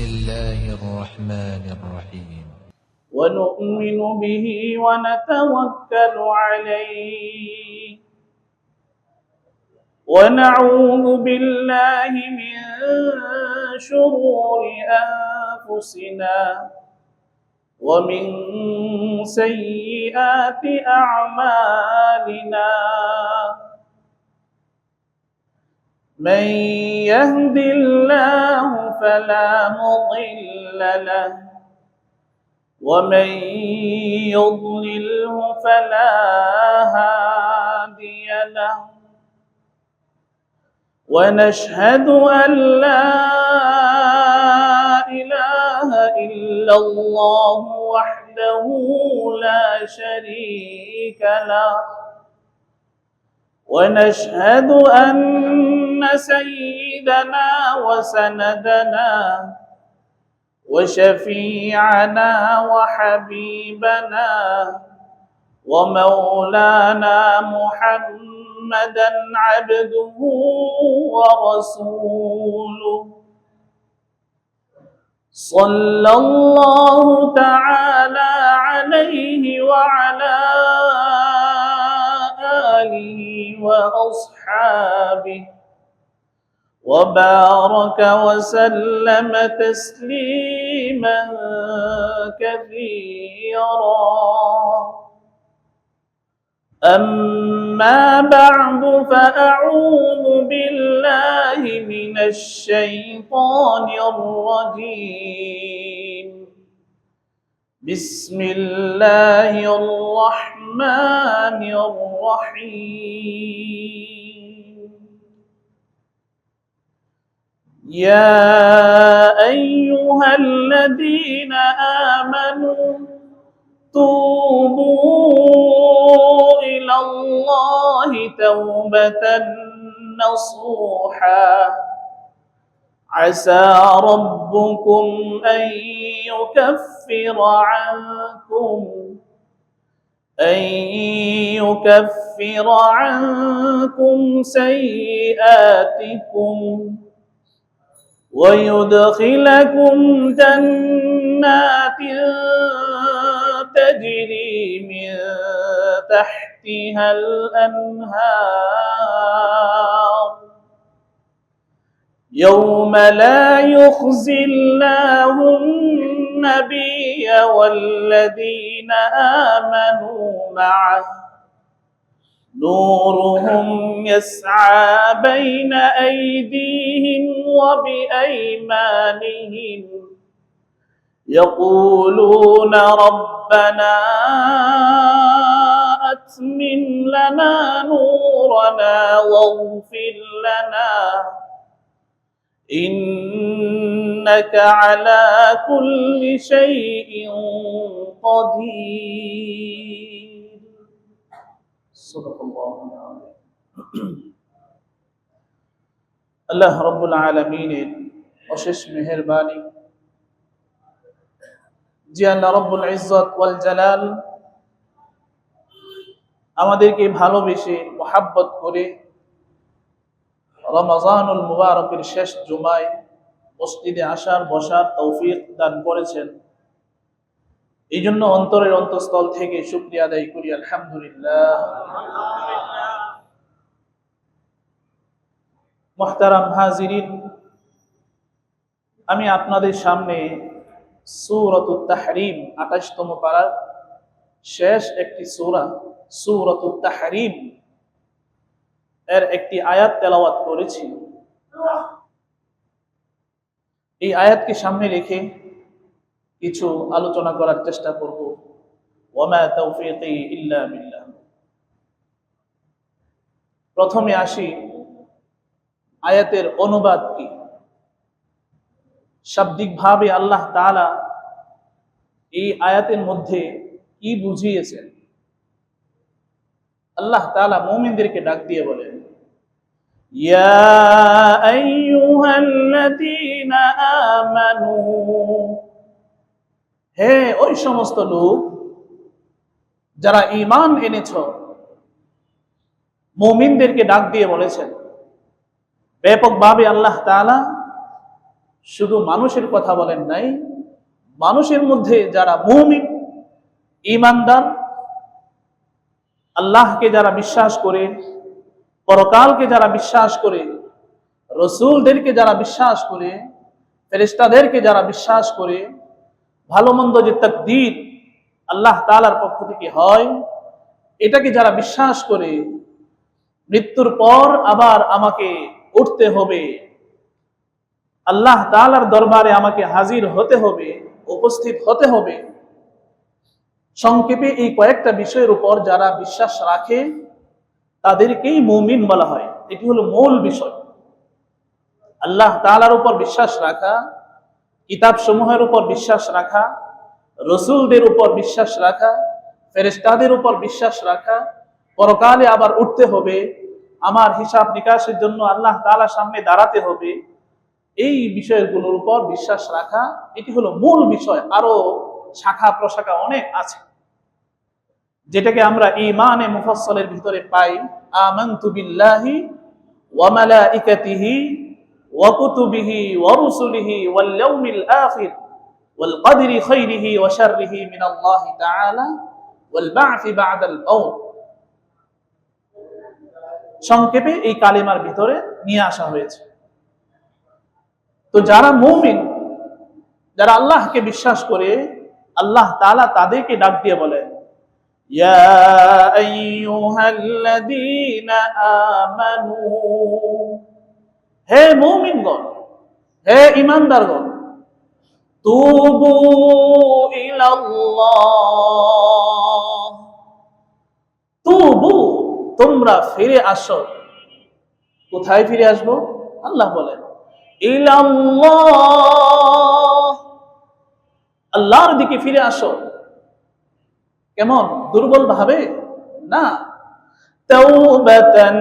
الله الرحمن الرحيم ونؤمن به ونتوكل عليه ونعوذ بالله من شرور أنفسنا ومن سيئات أعمالنا من يهد الله فلا مضل له ومن يضلله فلا هادي له ونشهد أن لا إله إلا الله وحده لا شريك له ونشهد أن سيدنا وسندنا وشفيعنا وحبيبنا ومولانا محمدا عبده ورسوله صلى الله تعالى عليه وعلى آله وأصحابه وبارك وسلم تسليما كثيرا أما بعد فأعوذ بالله من الشيطان الرجيم بسم الله الرحمن الرحيم يا أيها الذين آمنوا توبوا إلى الله توبة نصوحا عسى ربكم أن يكفر عنكم سيئاتكم ويدخلكم جنات تجري من تحتها الأنهار يوم لا يخزي الله النبي والذين آمنوا معه نورهم يسعى بين أيديهم وبأيمانهم يقولون ربنا أتمم لنا نورنا واغفر لنا إنك على كل شيء قدير صدق الله العظيم আল্লাহ রাব্বুল আলামিনের অশেষ মেহেরবানি যে আল্লাহ রাব্বুল ইজ্জত ওয়াল জালাল আমাদেরকে ভালোবেসে মহব্বত করে রমজানুল মুবারকের শেষ জুমায় মসজিদে আসার বসার তৌফিক দান করেছেন এই জন্য অন্তরের অন্তঃস্থল থেকে শুকরিয়া আদায় করি আলহামদুলিল্লাহ। মুহতারাম হাজিরিন, আমি আপনাদের সামনে সূরাতুত তাহরিম 28তম পারার শেষ একটি সূরা সূরাতুত তাহরিম এর একটি আয়াত তেলাওয়াত করেছি। এই আয়াতকে সামনে রেখে কিছু আলোচনা করার চেষ্টা করব। ওয়ামা তাওফীকি ইল্লা বিল্লাহ। প্রথমে আসি আয়াতের অনুবাদ কি। শাব্দিকভাবে আল্লাহ তাআলা এই আয়াতের মধ্যে কি বুঝিয়েছেন। আল্লাহ তাআলা মুমিনদেরকে ডাক দিয়ে বলেন, ইয়া আইয়ুহাল্লাযীনা আমানু, হে ওই সমস্ত লোক যারা ঈমান এনেছো। মুমিনদেরকে ডাক দিয়ে বলেছেন। ব্যাপকভাবে আল্লাহ তাআলা শুধু মানুষের কথা বলেন নাই, মানুষের মধ্যে যারা মুমিন, ঈমানদার, আল্লাহকে যারা বিশ্বাস করে, পরকালকে যারা বিশ্বাস করে, রসূলদেরকে যারা বিশ্বাস করে, ফেরেশতাদেরকে যারা বিশ্বাস করে, ভালো মন্দ যে তাকদীর আল্লাহ তাআলার পক্ষ থেকে হয়, এটাকে যারা বিশ্বাস করে, মৃত্যুর পর আবার আমাকে উঠতে হবে, আল্লাহ তাআলার দরবারে আমাকে হাজির হতে হবে, উপস্থিত হতে হবে, সংক্ষেপে এই কয়েকটা বিষয়ের উপর যারা বিশ্বাস রাখে তাদেরকেই মুমিন বলা হয়। এটি হলো মূল বিষয়। আল্লাহ তাআলার উপর বিশ্বাস রাখা, কিতাব সমূহের উপর বিশ্বাস রাখা, রসূলদের উপর বিশ্বাস রাখা, ফেরেশতাদের উপর বিশ্বাস রাখা, পরকালে আবার উঠতে হবে, আমার হিসাব নিকাশের জন্য আল্লাহ তাআলার সামনে দাঁড়াতে হবে, এই বিষয়গুলোর উপর বিশ্বাস রাখা, এটি হলো মূল বিষয়। আরো শাখা প্রশাখা অনেক আছে, যেটাকে আমরা ঈমানে মুফাসসালের ভিতরে পাই। আমানতু বিল্লাহি ওয়া মালাইকাতিহি ওয়া কুতুবিহি ওয়া রুসুলিহি ওয়াল ইয়াউমিল আখির ওয়াল কদরি খাইরিহি ওয়া শাররিহি মিনাল্লাহি তাআলা ওয়াল বা'থি বা'দাল মাউত। সংক্ষেপে এই কালিমার ভিতরে নিয়ে আসা হয়েছে। তো যারা মুমিন, যারা আল্লাহকে বিশ্বাস করে, আল্লাহ তাআলা তাদেরকে ডাক দিয়ে বলেন, ইয়া আইয়ুহাল্লাযীনা আমানু, হে মুমিনগণ, হে ঈমানদারগণ, তুবু ইলাল্লাহ, তুবু, তোমরা ফিরে আসো। কোথায় ফিরে আসবো? আল্লাহ বলেন ইলাল্লাহ, আল্লাহর দিকে ফিরে আসো। কেমন? দুর্বল ভাবে না, তাওবাতান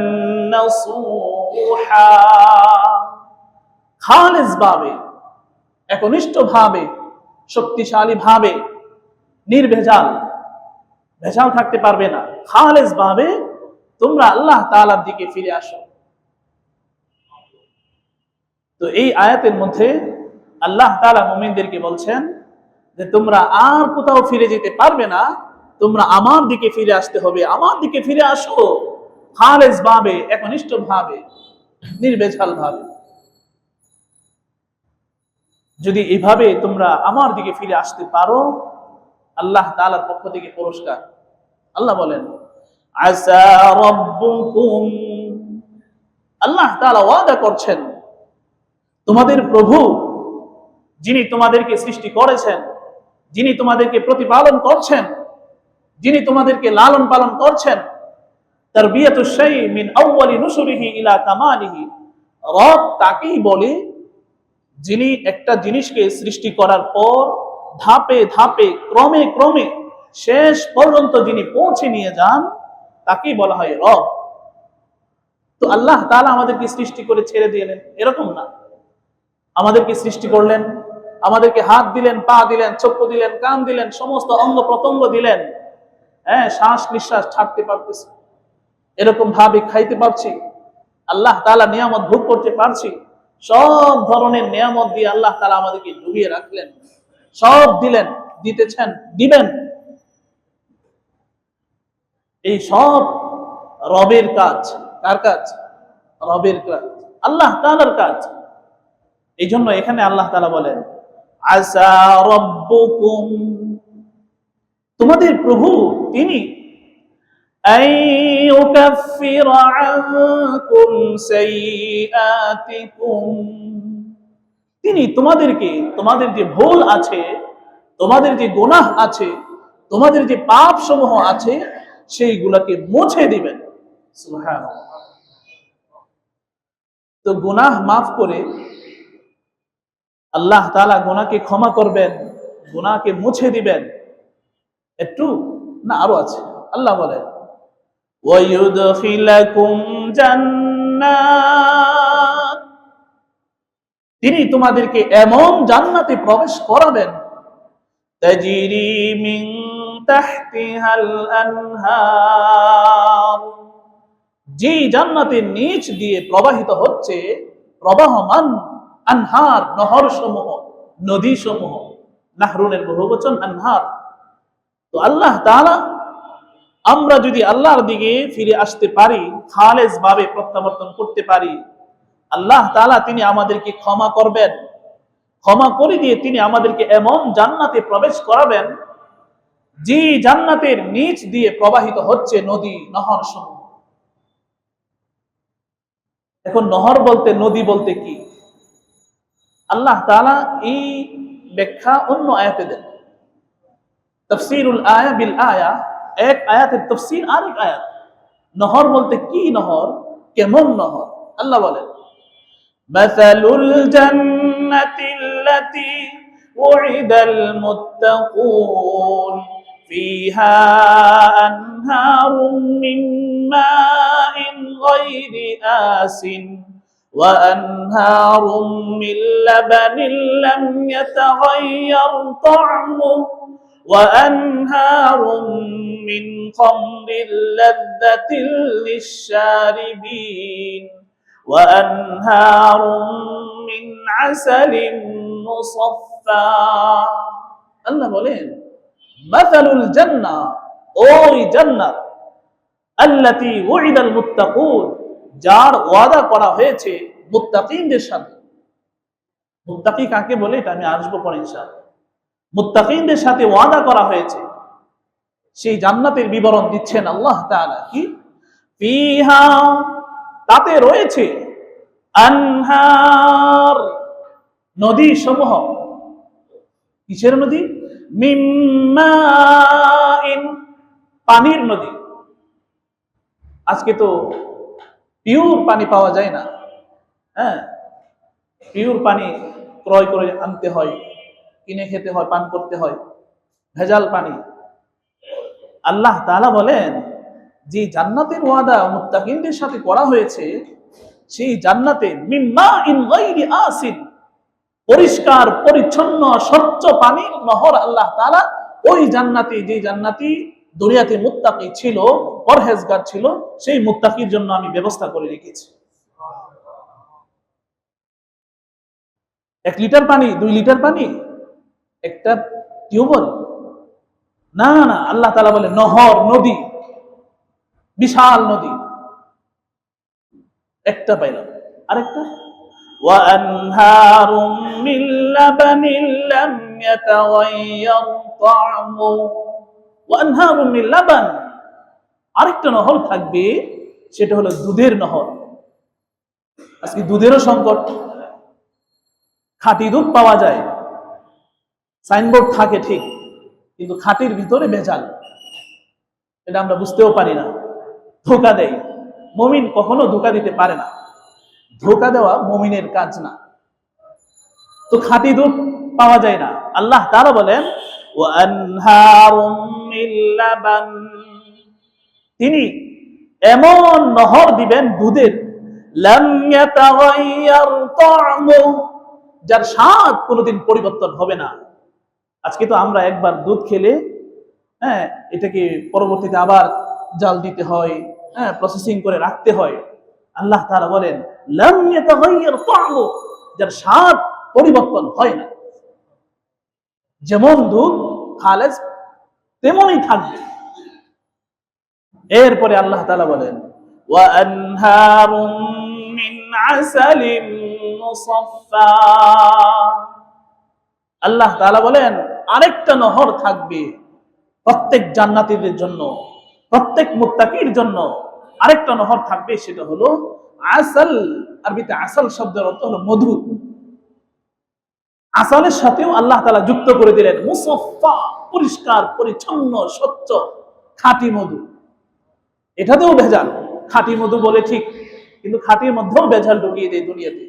নাসুহা, খালিস ভাবে, একনিষ্ঠ ভাবে, শক্তিশালী ভাবে, নির্ভেজাল, ভেজাল থাকতে পারবে না, খালিস ভাবে তোমরা আল্লাহ তাআলার দিকে ফিরে আসো। তো এই আয়াতের মধ্যে আল্লাহ তাআলা মুমিনদেরকে বলছেন যে তোমরা আর কোথাও ফিরে যেতে পারবে না, তোমরা আমার দিকে ফিরে আসতে হবে, আমার দিকে ফিরে আসো, খালিস ভাবে, একনিষ্ঠ ভাবে, নির্ভেজাল ভাবে। যদি এইভাবে তোমরা আমার দিকে ফিরে আসতে পারো, আল্লাহ তাআলার পক্ষ থেকে পুরস্কার। আল্লাহ বলেন আসা রাব্বুকুম, আল্লাহ তাআলা ওয়াদা করছেন, তোমাদের প্রভু যিনি তোমাদেরকে সৃষ্টি করেছেন, যিনি তোমাদেরকে প্রতিপালন করছেন, যিনি তোমাদেরকে লালন পালন করছেন, তারবিয়াতুশ শাই মিন আউয়ালি নুশুরিহি ইলা কামালিহি, রব তাকেই বলে যিনি একটা জিনিসকে সৃষ্টি করার পর ধাপে ধাপে ক্রমে ক্রমে শেষ পর্যন্ত যিনি পৌঁছে নিয়ে যান, তাকেই বলা হয় রব। তো আল্লাহ তাআলা আমাদেরকে সৃষ্টি করে ছেড়ে দিলেন এরকম না, আমাদেরকে সৃষ্টি করলেন, আমাদেরকে হাত দিলেন, পা দিলেন, চক্ষু দিলেন, কান দিলেন, সমস্ত অঙ্গ প্রত্যঙ্গ দিলেন, হ্যাঁ, শ্বাস নিঃশ্বাস ছাড়তে পারতেছি, এরকম ভাবে খাইতে পারছি, আল্লাহ তাআলা নিয়ামত ভোগ করতে পারছি, সব ধরনের নিয়ামত দিয়ে আল্লাহ তাআলা আমাদেরকে ডুবিয়ে রাখলেন, সব দিলেন, দিতেছেন, দিবেন। এই সব রবের কাজ। কার কাজ? রবের কাজ, আল্লাহ তাআলার কাজ। এই জন্য এখানে আল্লাহ তাআলা বলেন আসা রাব্বুকুম, তোমাদের প্রভু তিনি আইয়ুকাফিরা আনকুম সাইয়্যাতিকুম, তিনি তোমাদেরকে, তোমাদের যে ভুল আছে, তোমাদের যে গুনাহ আছে, তোমাদের যে পাপ সমূহ আছে, সেইগুলোকে মুছে দিবেন। সুবহানাল্লাহ। তো গুনাহ মাফ করে আল্লাহ তাআলা গুনাহকে ক্ষমা করবেন, গুনাহকে মুছে দিবেন, একটু না আরো আছে। আল্লাহ বলেন ওয়ায়ুদখিলাকুম জান্নাত, তিনি তোমাদেরকে এমন জান্নাতে প্রবেশ করাবেন তাজরি মিন তাহতিহাল আনহার, যে জান্নাতের নিচ দিয়ে প্রবাহিত হচ্ছে, প্রবাহমান আনহার, নহর সমূহ, নদী সমূহ। নাহরুনের বহুবচন আনহার। তো আল্লাহ তাআলা, আমরা যদি আল্লাহর দিকে ফিরে আসতে পারি, খালেস ভাবে প্রত্যাবর্তন করতে পারি, আল্লাহ তাআলা তিনি আমাদেরকে ক্ষমা করবেন। ক্ষমা করে দিয়ে তিনি আমাদেরকে এমন জান্নাতে প্রবেশ করাবেন যে জান্নাতের নিচ দিয়ে প্রবাহিত হচ্ছে নদী, নহর সমূহ। এখন নহর বলতে, নদী বলতে কি? আল্লাহ তাআলা এই ব্যাখ্যা অন্য আয়াতে দেন। তাফসীরুল আয়া বিল আয়া, এক আয়াতের তাফসীর আরেক আয়াত। নহর বলতে কি? নহর কেমন নহর? আল্লাহ বলেন, মাসালুল জান্নাতিল্লাতী উইদাল মুত্তাকুন ফিহা আনহারুম মিন মাইন গায়রি আসিন ওয়া আনহারুম মিন লাবানিন লাম ইয়াতাগায়্যার তা'মুহু وأنهار من خمر لذة للشاربين وأنهار من عسل مصفى আল্লাহ বলেন, মাসালুল জান্নাহ, ওই জান্নাত, আল্লাতী উইদাল মুত্তাকুন, যার ওয়াদা করা হয়েছে মুত্তাকিনদের সাথে। মুত্তাকি কাকে বলে এটা আমি আসবো পরে ইনশাআল্লাহ। মুত্তাকিনদের সাথে ওয়াদা করা হয়েছে, সেই জান্নাতের বিবরণ দিচ্ছেন আল্লাহ তাআলা। কি? ফিহা, তাতে রয়েছে, আনহার, নদী সমূহ। কিসের নদী? মিন মাইন, পানির নদী। আজকে তো পিওর পানি পাওয়া যায় না। হ্যাঁ, পিওর পানি ক্রয় করে আনতে হয়, কিনে খেতে হয়, পান করতে হয়, ভেজাল পানি। আল্লাহ তাআলা বলেন, যে জান্নাতের ওয়াদা মুত্তাকিনদের সাথে করা হয়েছে, সেই জান্নাতে মিন মাইন গায়রি আসিন, পরিষ্কার পরিচ্ছন্ন স্বচ্ছ পানির নহর আল্লাহ তাআলা ওই জান্নাতে, যে জান্নাতি দুনিয়াতে মুত্তাকি ছিল, পরহেজগার ছিল, সেই মুত্তাকির জন্য আমি ব্যবস্থা করে রেখেছি। 1 লিটার পানি, 2 লিটার পানি, একটা টিউবওয়েল না, না, আল্লাহ তাআলা বলে নহর, নদী, বিশাল নদী। একটা পাইলাম, আরেকটা ওয়া আনহারুম মিন লাবানিন লাম ইয়াতাগায়্যার তা'মু ওয়া আনহারুম মিন লাবান, আরেকটা নহর থাকবে, সেটা হলো দুধের নহর। আজকে দুধেরও সংকট। খাঁটি দুধ পাওয়া যায়, সাইনবোর্ড থাকে ঠিক, কিন্তু খাঁটির ভিতরে ভেজাল। এটা আমরা বুঝতেও পারি না, ধোঁকা দেয়। মুমিন কখনো ধোঁকা দিতে পারে না, ধোঁকা দেওয়া মুমিনের কাজ না। তো খাঁটি দুধ পাওয়া যায় না। আল্লাহ তাআলা বলেন, ওয়া আনহারুম মিন লাবান, তিনি এমন নহর দিবেন দুধের, লাম ইয়াতাগায়্যার তা'মু, যার স্বাদ কোনোদিন পরিবর্তন হবে না। আজকে তো আমরা একবার দুধ খেলে, হ্যাঁ, এটাকে পরবর্তীতে আবার জাল দিতে হয়, হ্যাঁ, প্রসেসিং করে রাখতে হয়। আল্লাহ তাআলা বলেন, লাম ইয়াতাগায়্যার তা'মু, যার স্বাদ পরিবর্তন হয় না। যেমন দুধ খালেস তেমনই থাকবে। এরপরে আল্লাহ তাআলা বলেন, ওয়া আনহারুম মিন আসালিন মুসাফফা, আল্লাহ তাআলা বলেন, আরেকটা নহর থাকবে প্রত্যেক জান্নাতীদের জন্য, প্রত্যেক মুত্তাকির জন্য আরেকটা নহর থাকবে, সেটা হলো আসাল। আরবিতে আসাল শব্দের অর্থ হলো মধু। আসালের সাথেও আল্লাহ তাআলা যুক্ত করে দিলেন মুসাফফা, পরিষ্কার পরিচ্ছন্ন স্বচ্ছ খাঁটি মধু। এটাতেও ভেজাল, খাঁটি মধু বলে ঠিক, কিন্তু খাঁটির মধ্যেও ভেজাল ঢুকিয়ে দেয় দুনিয়াতে।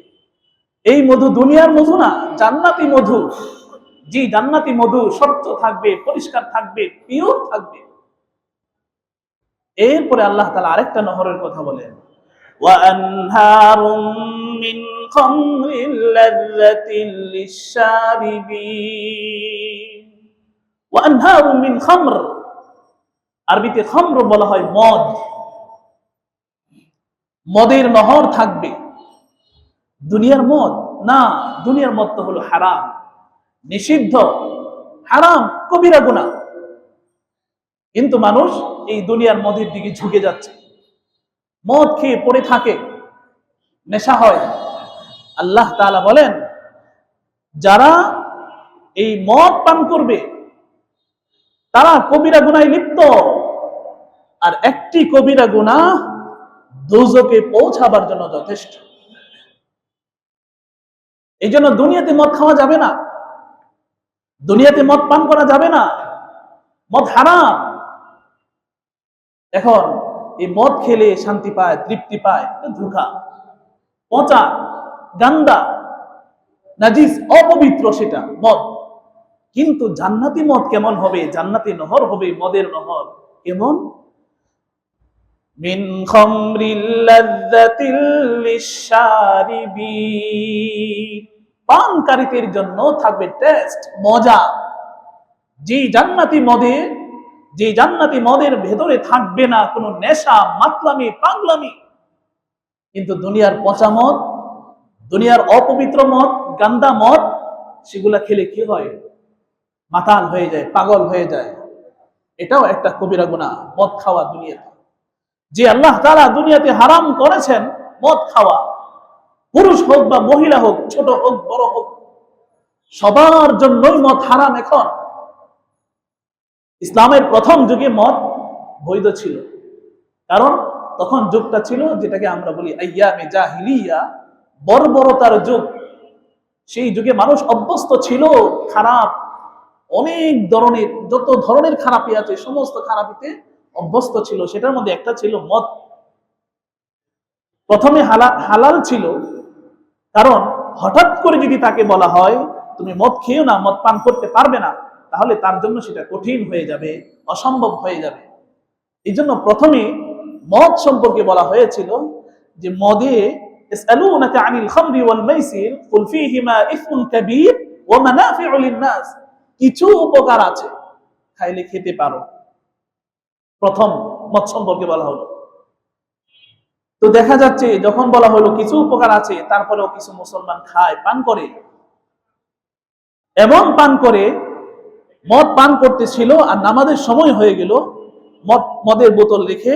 এই মধু দুনিয়ার মধু না, জান্নাতি মধু। যে জান্নাতি মধু স্বচ্ছ থাকবে, পরিষ্কার থাকবে, পিওর থাকবে। এরপরে আল্লাহ তাআলা আরেকটা নহরের কথা বলেন, ওয়া আনহারুম মিন খামরিন লাযযাতিন লিশ-শারিবিন, ওয়া আনহারুম মিন খামর, আরবিতে খামর বলা হয় মদ। মদের নহর থাকবে। দুনিয়ার মদ না, দুনিয়ার মদ তো হলো হারাম, নিষিদ্ধ, হারাম, কবিরা গুনাহ। কিন্তু মানুষ এই দুনিয়ার মদের দিকে ঝুঁকে যাচ্ছে, মদ খেয়ে পড়ে থাকে, নেশা হয়। আল্লাহ তাআলা বলেন, যারা এই মদ পান করবে তারা কবিরা গুনাহে লিপ্ত, আর একটি কবিরা গুনাহ দোজখে পৌঁছাবার জন্য যথেষ্ট। এই জন্য দুনিয়াতে মদ খাওয়া যাবে না, দুনিয়াতে মদ পান করা যাবে না, মদ হারাম। এখন এই মদ খেলে শান্তি পায়, তৃপ্তি পায়, ধোঁকা, পচা, গান্দা, নাজিস, অপবিত্র সেটা মদ। কিন্তু জান্নাতি মদ কেমন হবে? জান্নাতি নহর হবে, মদের নহর কেমন? মিন খামরিল লাযযাতিল লিশশারিবিন, পানকারীদের জন্য থাকবে টেস্ট, মজা। যে জান্নাতি মদের ভেতরে থাকবে না কোনো নেশা, মাতলামি, পাগলামি। কিন্তু দুনিয়ার পচা মদ, দুনিয়ার অপবিত্র মদ, গান্দা মদ, সেগুলা খেলে কি হয়? মাতাল হয়ে যায়, পাগল হয়ে যায়। এটাও একটা কবিরা গুনাহ, মদ খাওয়া দুনিয়াতে। যে আল্লাহ তাআলা দুনিয়াতে হারাম করেছেন মদ খাওয়া, পুরুষ হোক বা মহিলা হোক, ছোট হোক বড় হোক, সবার জন্যই মদ হারাম। এখন ইসলামের প্রথম যুগে মদ বৈধ ছিল, কারণ তখন যুগটা ছিল যেটাকে আমরা বলি আইয়ামে জাহিলিয়া, বর্বরতার যুগ। সেই যুগে মানুষ অভ্যস্ত ছিল খারাপ, অনেক ধরনের, যত ধরনের খারাপি আছে সমস্ত খারাপিতে অভ্যস্ত ছিল। সেটার মধ্যে একটা ছিল মদ। প্রথমে হালাল ছিল, কারণ হঠাৎ করে যদি তাকে বলা হয় তুমি মদ খেও না, মদ পান করতে পারবে না, তাহলে তার জন্য সেটা কঠিন হয়ে যাবে, অসম্ভব হয়ে যাবে। এই জন্য প্রথমে মদ সম্পর্কে বলা হয়েছিল যে মদে ইসআলুনাকা আনিল খামরি ওয়াল মাইসির কুল ফীহিমা ইসমুন কাবীর ওয়া মানাফিউ লিন-নাস, কিছু উপকার আছে, খাইলে খেতে পারো। প্রথম মদ সম্পর্কে বলা হলো। তো দেখা যাচ্ছে যখন বলা হলো কিছু উপকার আছে, তারপরেও কিছু মুসলমান খায়, পান করে। এমন পান করে, মদ পান করতেছিল আর নামাজের সময় হয়ে গেল, মদের বোতল রেখে,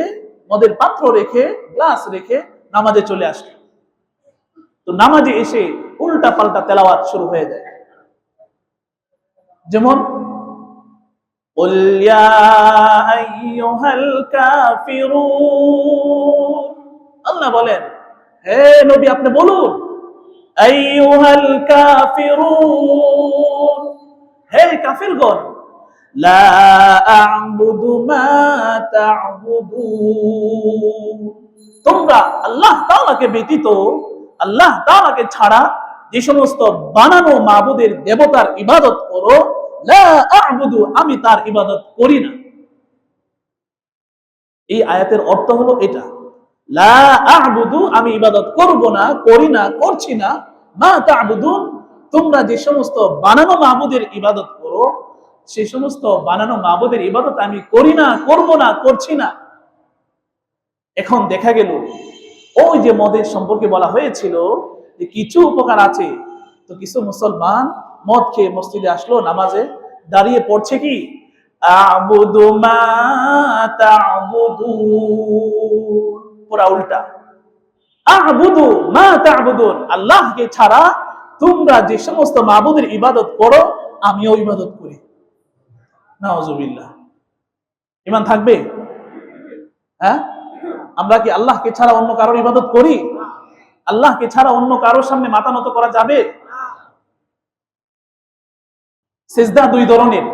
মদের পাত্র রেখে, গ্লাস রেখে নামাজে চলে আসে। তো নামাজে এসে উল্টা পাল্টা তেলাওয়াত শুরু হয়ে যায়। যেমন কুল ইয়া আইয়ুহাল কাফিরুন, আল্লাহ বলেন হে নবী আপনি বলুন, আইয়ুহাল কাফিরুন, হে কাফিরগণ, লা আ'বুদু মা তা'বুদুন, তোমরা আল্লাহ তাআলাকে ব্যতীত, আল্লাহ তাআলাকে ছাড়া যে সমস্ত বানানো মাবুদের দেবতার ইবাদত করো, লা আ'বুদু, আমি তার ইবাদত করি না। এই আয়াতের অর্থ হলো এটা, লা আ'বুদু, আমি ইবাদত করব না, করি না, করছি না, মা তা'বুদুন, তোমরা যে সমস্ত বানানো মাবুদের ইবাদত করো, সেই সমস্ত বানানো মাবুদের ইবাদত আমি করি না, করব না, করছি না। এখন দেখা গেল ওই যে মদের সম্পর্কে বলা হয়েছিল যে কিছু উপকার আছে, তো কিছু মুসলমান মদ খেয়ে মসজিদে আসলো, নামাজে দাঁড়িয়ে পড়ছে কি আ'বুদু মা তা'বুদুন, পুরা উল্টা। আ'বুদু মা তা'বুদুন, আল্লাহকে ছাড়া তোমরা যে সমস্ত মাবুদের ইবাদত করো, আমিও ইবাদত করি। নাউজুবিল্লাহ। ঈমান থাকবে? হ্যাঁ, আমরা কি আল্লাহকে ছাড়া অন্য কারোর ইবাদত করি? আল্লাহকে ছাড়া অন্য কারোর সামনে মাথা নত করা যাবে? সিজদা দুই ধরনের,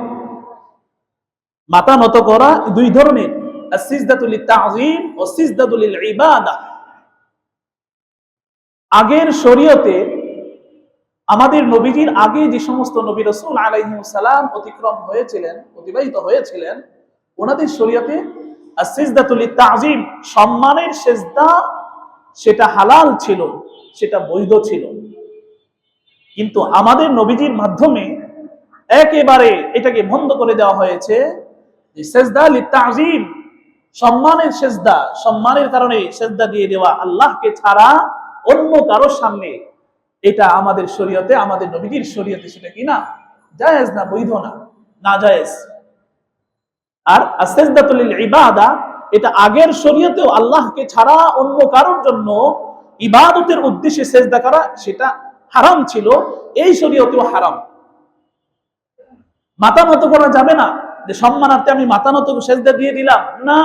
মাথা নত করা দুই ধরনের, সিজদাতুল তা'যীম ও সিজদাতুল ইবাদাহ। আগের শরীয়তে আমাদের নবীজির আগে যে সমস্ত নবী রাসূল আলাইহিস সালাম অতিবাহিত হয়েছিলেন, ওনাদের শরীয়তে সিজদাতুল তা'যীম, সম্মানের সিজদা, সেটা হালাল ছিল, সেটা বৈধ ছিল। কিন্তু আমাদের নবীজির মাধ্যমে একেবারে এটাকে বন্ধ করে দেওয়া হয়েছে যে সিজদা লিত তা'যীম, সম্মানের সিজদা, সম্মানের কারণে সিজদা দিয়ে দেওয়া, আল্লাহকে ছাড়া অন্য কারোর সামনে এটা আমাদের শরীয়তে, আমাদের নবীজির শরীয়তে সেটা কি না, জায়েজ না, বৈধ না, নাজায়েজ। আর আসসাজদাতুল ইবাদা, এটা আগের শরীয়তেও আল্লাহকে ছাড়া অন্য কারোর জন্য ইবাদতের উদ্দেশ্যে সেজদা করা সেটা হারাম ছিল, এই শরীয়তেও হারাম। মাথা নত করা যাবে না, যে সম্মানার্থে আমি মাথা নত সেজদা দিয়ে দিলাম, না,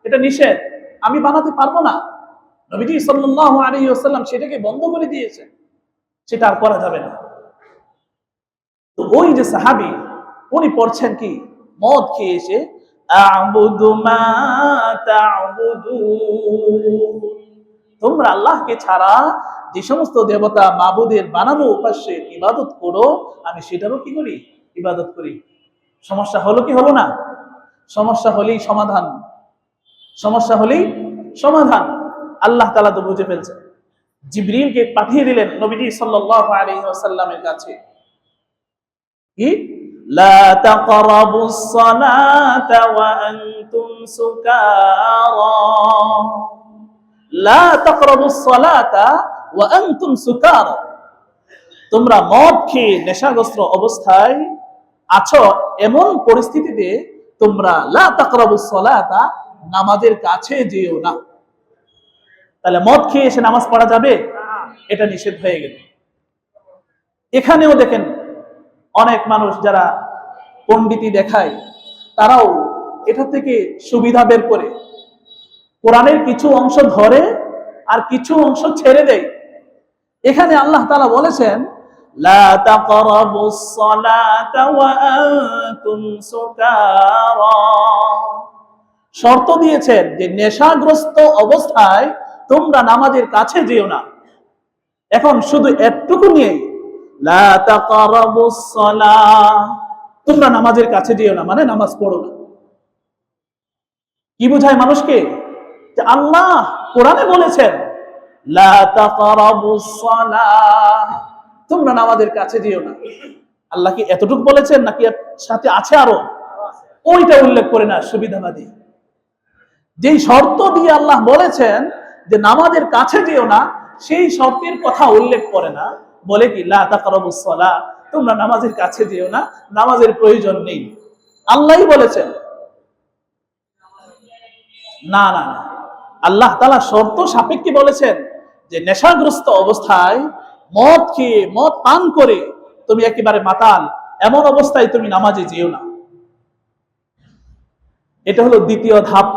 এটা নিষেধ, আমি বানাতে পারবো না। নবীজি সাল্লাল্লাহু আলাইহি ওয়াসাল্লাম সেটাকে বন্ধ করে দিয়েছেন, সেটা আর করা যাবে না। তো ওই যে সাহাবী, উনি পড়ছেন কি, মদ খেয়ে এসে আ'বুদু মা তা'বুদুন, তোমরা আল্লাহকে ছাড়া যে সমস্ত দেবতা মাবুদের বানানো উপাস্যের ইবাদত করো, আমি সেটারও কি করি, ইবাদত করি। সমস্যা হলো কি হলো না? সমস্যা হলেই সমাধান, সমস্যা হলেই সমাধান। আল্লাহ তাআলা তো বুঝে ফেলছেন, জিবরিলকে পাঠিয়ে দিলেন নবীজি সাল্লাল্লাহু আলাইহি ওয়াসাল্লামের কাছে, কি, লা তাকরাবুস সালাতা ওয়া আনতুম সুকারা, লা তাকরাবুস সালাতা ওয়া আনতুম সুকারা, তোমরা মদ খেয়ে নেশাগ্রস্ত অবস্থায় আছো, এমন পরিস্থিতিতে তোমরা লা তাকরাবুস সালাতা, নামাজের কাছে যেও না। তাহলে মদ খেয়ে এসে নামাজ পড়া যাবে? এটা নিষেধ হয়ে গেল। এখানেও দেখেন অনেক মানুষ যারা পণ্ডিতি দেখায়, তারাও এটা থেকে সুবিধা বের করে কোরআনের কিছু অংশ ধরে আর কিছু অংশ ছেড়ে দেয়। এখানে আল্লাহ তাআলা বলেছেন লা তাকরাবুস সালাতা ওয়া আনতুম সুকারা, শর্ত দিয়েছেন যে নেশাগ্রস্ত অবস্থায় তোমরা নামাজের কাছে যেও না। এখন শুধু এতটুকু নিয়ে লা তাকরাবুস সালাহ, তোমরা নামাজের কাছে যেও না মানে নামাজ পড়ো না। কি বোঝায় মানুষকে? যে আল্লাহ কোরআনে বলেছেন লা তাকরাবুস সালাহ, তোমরা নামাজের কাছে যেও না। আল্লাহ কি এতটুকু বলেছেন নাকি সাথে আছে আরো? ওইটা উল্লেখ করে না, সুবিধাবাদী। যেই শর্ত দিয়ে আল্লাহ বলেছেন যে নামাজের কাছে যেও না, সেই শর্তের কথা উল্লেখ করে না, বলে কি লা তাকরাবুস সালাহ, তোমরা নামাজের কাছে যেও না, নামাজের প্রয়োজন নেই, আল্লাহই বলেছেন। না না না, আল্লাহ তাআলা শর্ত সাপেক্ষে বলেছেন যে নেশাগ্রস্ত অবস্থায় মদ খেয়ে, মদ পান করে তুমি একেবারে মাতাল, এমন অবস্থায় তুমি নামাজে যেও না। এটা হলো দ্বিতীয় ধাপ।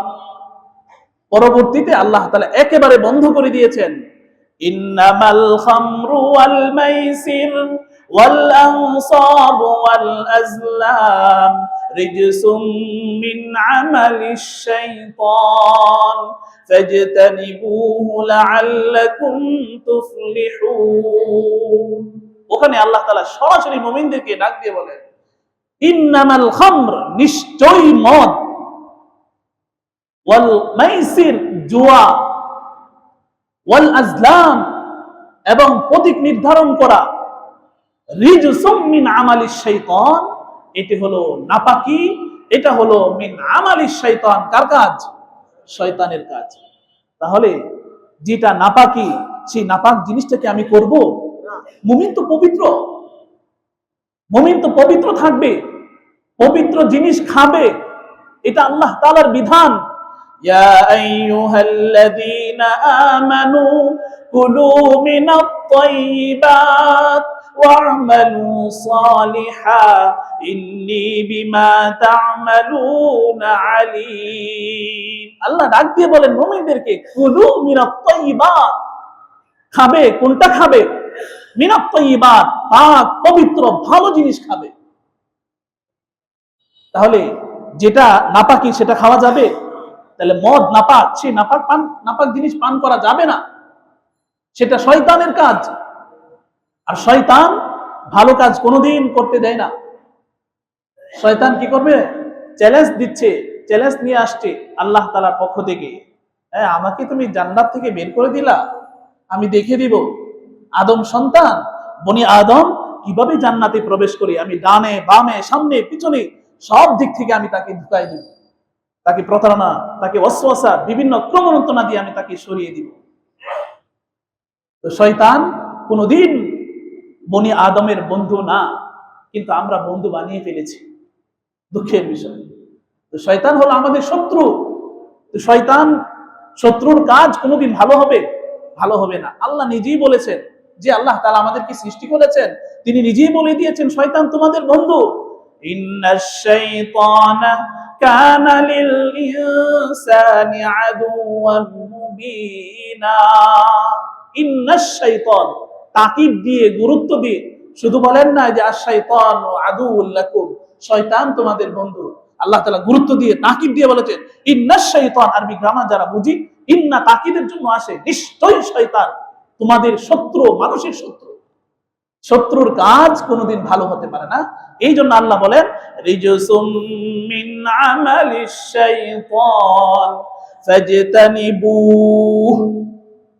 পরবর্তীতে আল্লাহ তাআলা একেবারে বন্ধ করে দিয়েছেন, ইন্নামাল খামরু ওয়াল মাইসির ওয়াল আনসাবু ওয়াল আজলাম রিজসুম মিন আমালিশ শাইতান ফাজতানিবুহু লাআল্লাকুম তুফলিহুন। ওখানে আল্লাহ তাআলা সরাসরি মুমিনদেরকে ডাক দিয়ে বলেন, ইন্নামাল খামর, নিশ্চয়ই মদ, ওয়াল মাইসির, জুয়া, ওয়াল আজলাম, এবং প্রতীক নির্ধারণ করা, রিজসুম মিন আমালিশ শাইতান, এটি হলো নাপাকি, এটা হলো মিন আমালিশ শাইতান, কার কাজ? শয়তানের কাজ। তাহলে যেটা নাপাকি, সেই নাপাক জিনিসটাকে আমি করব? মুমিন তো পবিত্র, মুমিন তো পবিত্র থাকবে, পবিত্র জিনিস খাবে, এটা আল্লাহ তাআলার বিধান। ইয়া আইয়ুহাল্লাযীনা আমানু কুলু মিনাত তাইয়্যিবাত ওয়া'মালু সালিহা ইন্নী বিমা তা'মালুনা আলীম। আল্লাহ ডাক দিয়ে বলেন মুমিনদেরকে, কুলু মিনাত তাইয়্যিবাত, খাবে, কোনটা খাবে? মিনাত তাইয়্যিবাত, পাক পবিত্র ভালো জিনিস খাবে। তাহলে যেটা নাপাকি সেটা খাওয়া যাবে? তাহলে মদ নাপাক, সেই নাপাক জিনিস পান করা যাবে না, সেটা শয়তানের কাজ। আর শয়তান ভালো কাজ কোনোদিন করতে দেয় না। শয়তান কি করবে? চ্যালেঞ্জ দিচ্ছে, চ্যালেঞ্জ নিয়ে আসছে আল্লাহ তাআলার পক্ষ থেকে, হ্যাঁ, আমাকে তুমি জান্নাত থেকে বের করে দিলা, আমি দেখে দিব আদম সন্তান বনি আদম কিভাবে জান্নাতে প্রবেশ করে, আমি ডানে বামে সামনে পিছনে সব দিক থেকে আমি তাকে ঢুকাই দিব, তাকে প্রতারণা, তাকে ওয়াসওয়াসা, বিভিন্ন ক্রমণন্তনা দিয়ে আমি তাকে সরিয়ে দিব। তো শয়তান কোনোদিন বনি আদমের বন্ধু না, কিন্তু আমরা বন্ধু বানিয়ে ফেলেছি। দুঃখের বিষয়। তো শয়তান হলো আমাদের শত্রু। তো শত্রুর কাজ কোনোদিন ভালো হবে? ভালো হবে না। আল্লাহ নিজেই বলেছেন, যে আল্লাহ তাআলা আমাদেরকে সৃষ্টি করেছেন, তিনি নিজেই বলে দিয়েছেন শয়তান তোমাদের বন্ধু। ইন্নাশ শাইতানা কানা লিল ইনসানি আদুওয়ান মুবিনা। ইন্নাশ শাইতান, তাকিদ দিয়ে, গুরুত্ব দিয়ে, শুধু বলেন না যে আশ-শাইতানু আদুউল লাকুম, শয়তান তোমাদের বন্ধু। আল্লাহ তাআলা গুরুত্ব দিয়ে, তাকিদ দিয়ে বলেছেন ইন্নাশ শাইতান। আরবি গ্রামার যারা বুঝি, ইন্না তাকিদের জন্য আসে, নিশ্চয়ই শয়তান তোমাদের শত্রু, মানুষের শত্রু। শত্রুর কাজ কোনোদিন ভালো হতে পারে না। এই জন্য আল্লাহ বলেন রিজসুম মিন আমালিশ শাইতান ফাজতানিবুহ,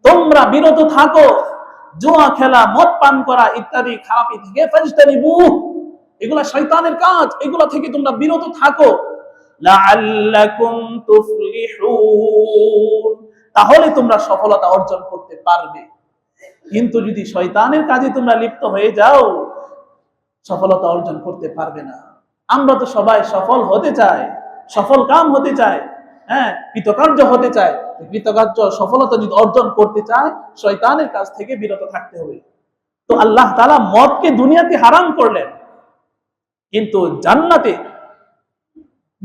তোমরা বিরত থাকো জুয়া খেলা, মদ পান করা ইত্যাদি খারাপি থেকে। ফাজতানিবুহ, এগুলা শয়তানের কাজ, এগুলা থেকে তোমরা বিরত থাকো। লাআল্লাকুম তুফলিহুন, তাহলে তোমরা সফলতা অর্জন করতে পারবে। কিন্তু যদি শয়তানের কাজে তোমরা লিপ্ত হয়ে যাও, সফলতা অর্জন করতে পারবে না। আমরা তো সবাই সফল হতে চাই, সফল কাম হতে চাই, হ্যাঁ, কৃতকার্য হতে চাই। কৃতকার্য সফলতা যদি অর্জন করতে চায়, শয়তানের কাছ থেকে বিরত থাকতে হবে। তো আল্লাহ তাআলা মদকে দুনিয়াতে হারাম করলেন, কিন্তু জান্নাতে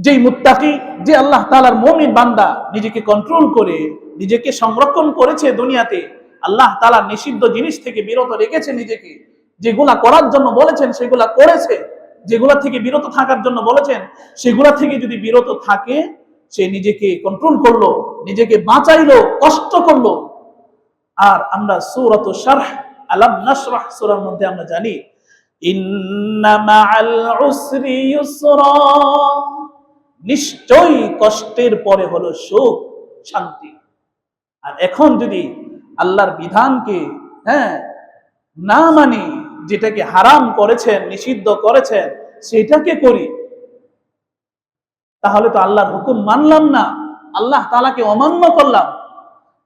যেই মুত্তাকি, যে আল্লাহ তাআলার মুমিন বান্দা নিজেকে কন্ট্রোল করে, নিজেকে সংরক্ষণ করেছে দুনিয়াতে, আল্লাহ তাআলা নিষিদ্ধ জিনিস থেকে বিরত রেখেছে নিজেকে, যেগুলা করার জন্য বলেছেন সেগুলা করেছে, যেগুলা থেকে বিরত থাকার জন্য বলেছেন সেগুলা থেকে যদি বিরত থাকে, সে নিজেকে কন্ট্রোল করলো, নিজেকে বাঁচাইলো, কষ্ট করলো। আর আমরা সূরাতুশ শারহ, আলাম নাশরাহ সূরার মধ্যে আমরা জানি ইন্না মাআল উসরি ইউসরা, নিশ্চয়ই কষ্টের পরে হলো সুখ, শান্তি। আর এখন যদি আল্লাহর বিধানকে না মানি, যেটাকে হারাম করেছেন, নিষিদ্ধ করেছেন, সেটাকে করি, তাহলে তো আল্লাহর হুকুম মানলাম না, আল্লাহ তাআলাকে অমান্য করলাম।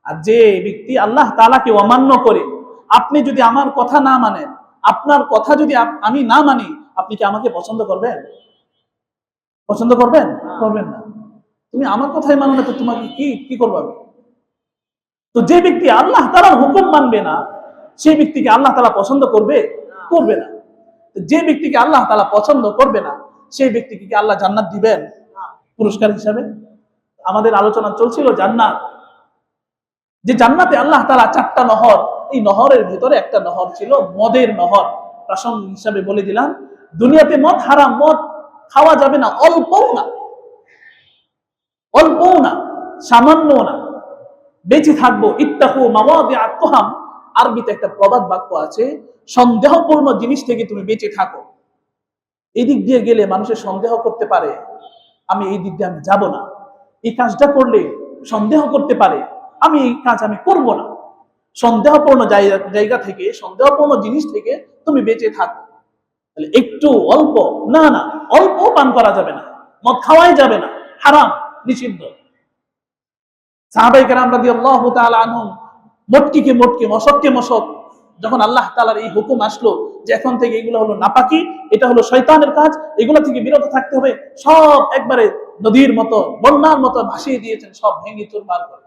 আর যে ব্যক্তি আল্লাহ তাআলাকে অমান্য করে, আপনি যদি আমার কথা না মানেন, আপনার কথা যদি আমি না মানি, আপনি কি আমাকে পছন্দ করবেন? পছন্দ করবেন? করবেন না। তুমি আমার কথাই মানো না, তো তোমাকে কি করবো আমি? তো যে ব্যক্তি আল্লাহ তাআলার হুকুম মানবে না, সেই ব্যক্তিকে আল্লাহ তাআলা পছন্দ করবে? করবে না। যে ব্যক্তিকে আল্লাহ তাআলা পছন্দ করবে না, সেই ব্যক্তিকে কি আল্লাহ জান্নাত দিবেন পুরস্কার হিসাবে? আমাদের আলোচনা চলছিল জান্নাত, যে জান্নাতে আল্লাহ তাআলা 4টা নহর, এই নহরের ভিতরে একটা নহর ছিল মদের নহর। প্রাসঙ্গিক হিসাবে বলে দিলাম, দুনিয়াতে মদ হারাম, মদ খাওয়া যাবে না, অল্পও না, অল্পও না, সামান্যও না, বেঁচে থাকবো। ইত্তাকু মাওয়াদিআত তুহাম, আরবিতে একটা প্রবাদ বাক্য আছে, সন্দেহপূর্ণ জিনিস থেকে তুমি বেঁচে থাকো। এই দিক দিয়ে গেলে মানুষের সন্দেহ করতে পারে, আমি এই দিক দিয়ে আমি যাব না, এই কাজটা করলে সন্দেহ করতে পারে, আমি এই কাজ আমি করব না। সন্দেহপূর্ণ জায়গা থেকে, সন্দেহপূর্ণ জিনিস থেকে তুমি বেঁচে থাকো। তাহলে একটু অল্প না, অল্প পান করা যাবে না, মদ খাওয়াই যাবে না, হারাম, নিষিদ্ধ। সাহাবায়ে কেরাম রাদিয়াল্লাহু তাআলা আনহুম মটকিকে মটকি, মশককে মশক, যখন আল্লাহ তাআলার এই হুকুম আসলো যে এখন থেকে এগুলো হলো নাপাকি, এটা হলো শয়তানের কাজ, এগুলো থেকে বিরত থাকতে হবে, সব একবারে নদীর মতো, বন্যার মতো ভাসিয়ে দিয়েছেন, সব ভেঙে চুরমার করে।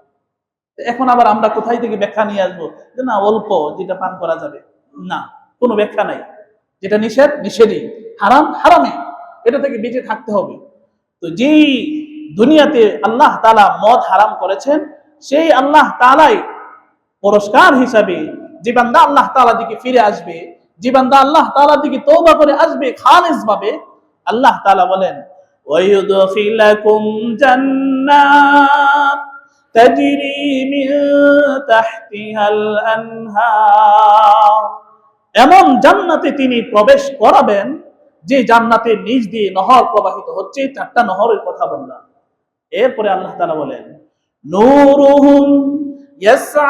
এখন আবার আমরা কোথায় থেকে ব্যাখ্যা নিয়ে আসবো যে না অল্প যেটা পান করা যাবে? না, কোনো ব্যাখ্যা নাই। যেটা নিষেধ, নিষেধই, হারাম, হারামে, এটা থেকে বেঁচে থাকতে হবে। তো যেই দুনিয়াতে আল্লাহ তাআলা মদ হারাম করেছেন, সেই আল্লাহ তাআলাই পুরস্কার হিসাবে যে বান্দা আল্লাহ তাআলার দিকে ফিরে আসবে, যে বান্দা আল্লাহ তাআলার দিকে তওবা করে আসবে খালিস ভাবে, আল্লাহ তাআলা বলেন ওয়ায়ুদখিলাকুম জান্নাত তাজরি মিন তাহতিহাল আনহার, এমন জান্নাতে তিনি প্রবেশ করাবেন যে জান্নাতের নিচ দিয়ে নহর প্রবাহিত হচ্ছে। 4টা নহরের কথা বললাম। এরপরে আল্লাহ তাআলা বলেন নূরুহুম ইয়াসআ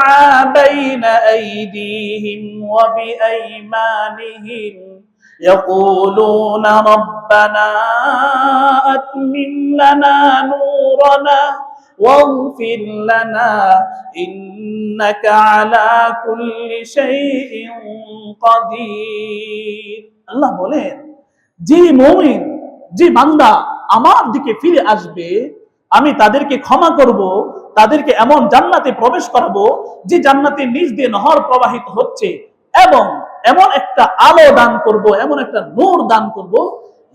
বাইনা আইদিহিম ওয়া বিআইমানিহিম ইয়াকুলুনা রাব্বানা আতমিম লানা নূরানা واغفر لنا إنك على كل شيء قدير। আল্লাহ বলেন, যে মুমিন, যে বান্দা আমার দিকে ফিরে আসবে, আমি তাদেরকে ক্ষমা করব, তাদেরকে এমন জান্নাতে প্রবেশ করাবো যে জান্নাতের নিচ দিয়ে নহর প্রবাহিত হচ্ছে, এবং এমন একটা আলো দান করব, এমন একটা নূর দান করব,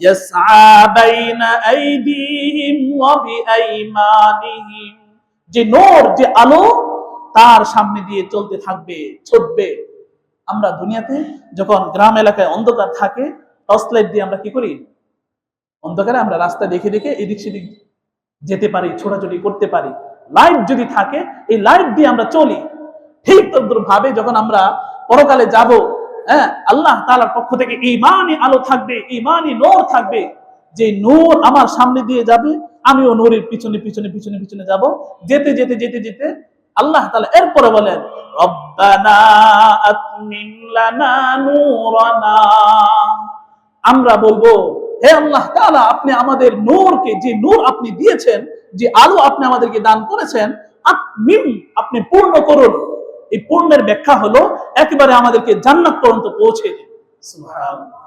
ইয়াসআ বাইনা আইদিহিম ওয়া বিআইমানিহিম, যে নূর, যে আলো তার সামনে দিয়ে চলতে থাকবে, ছুটবে। আমরা দুনিয়াতে যখন গ্রাম এলাকায় অন্ধকার থাকে, টর্চ লাইট দিয়ে আমরা কি করি? অন্ধকারে আমরা রাস্তা দেখে দেখে এদিক সেদিক যেতে পারি, ছোটাছুটি করতে পারি। লাইট যদি থাকে, এই লাইট দিয়ে আমরা চলি। ঠিক তদ্রুপ ভাবে যখন আমরা পরকালে যাব, আল্লাহ তাআলার পক্ষ থেকে ঈমানি আলো থাকবে, ঈমানি নূর থাকবে, যে নূর আমার সামনে দিয়ে যাবে, আমিও নূরের পিছনে পিছনে পিছনে পিছনে যাব। যেতে যেতে যেতে যেতে আল্লাহ তাআলা এরপরে বলেন, রব্বানা আতমিম লানা নূরানা, আমরা বলবো, হে আল্লাহ তাআলা, আপনি আমাদের নূরকে, যে নূর আপনি দিয়েছেন, যে আলো আপনি আমাদেরকে দান করেছেন, আতমিম, আপনি পূর্ণ করুন। এই পূর্ণের ব্যাখ্যা হলো একেবারে আমাদেরকে জান্নাত পর্যন্ত পৌঁছে দিন। সুবহানাল্লাহ।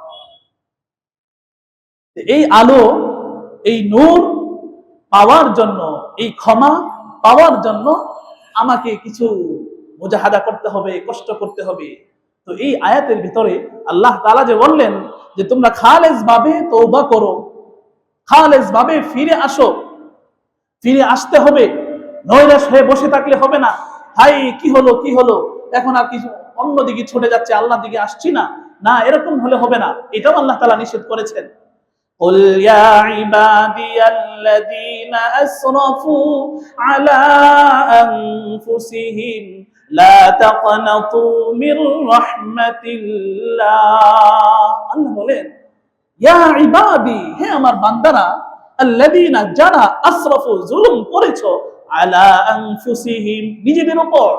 এই আলো, এই নূর পাওয়ার জন্য, এই ক্ষমা পাওয়ার জন্য আমাকে কিছু মুজাহাদা করতে হবে, কষ্ট করতে হবে। তো এই আয়াতের ভিতরে আল্লাহ তাআলা যে বললেন যে তোমরা খালেস ভাবে তওবা করো, খালেস ভাবে ফিরে আসো, ফিরে আসতে হবে। নৈরাশ হয়ে বসে থাকলে হবে না, হাই কি হলো কি হলো, এখন আর কিছু অন্যদিকে ছুটে যাচ্ছে, আল্লাহর দিকে আসছি না, না, এরকম হলে হবে না। এটাও আল্লাহ তাআলা নিষেধ করেছেন। قل يا عبادي الذين أسرفوا على أنفسهم لا تقنطوا من رحمة الله। আল্লাহ বলেন, ইয়া ইবাদি, হে আমার বান্দারা, আল্লাযীনা, যারা, আসরাফু, জুলুম করেছো, আলা আনফুসিহিম, নিজেদের উপর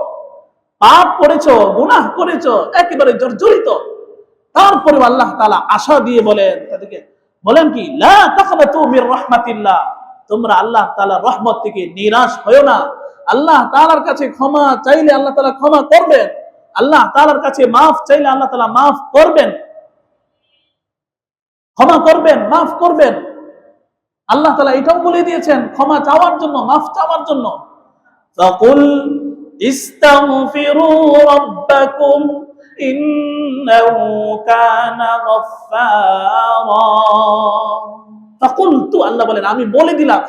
পাপ করেছো, গুনাহ করেছো, একেবারে জর্জরিত। তারপরে আল্লাহ তাআলা আশা দিয়ে বলেন তাদেরকে, বলেন কি, লা তাকনাতু মির রাহমাতিল্লাহ, তোমরা আল্লাহ তাআলার রহমত থেকে নিরাশ হয়ো না। আল্লাহ তাআলার কাছে ক্ষমা চাইলে আল্লাহ তাআলা ক্ষমা করবেন, আল্লাহ তাআলার কাছে মাফ চাইলে আল্লাহ তাআলা মাফ করবেন, ক্ষমা করবেন, মাফ করবেন। আল্লাহ তাআলা এটাও বলে দিয়েছেন ক্ষমা চাওয়ার জন্য, মাফ চাওয়ার জন্য। ফাকুল ইস্তাগফিরু রাব্বাকুম ইন্নাহু কানা গফফারা। ফাকুলতু, আল্লাহ বলেন, আমি বলে দিলাম,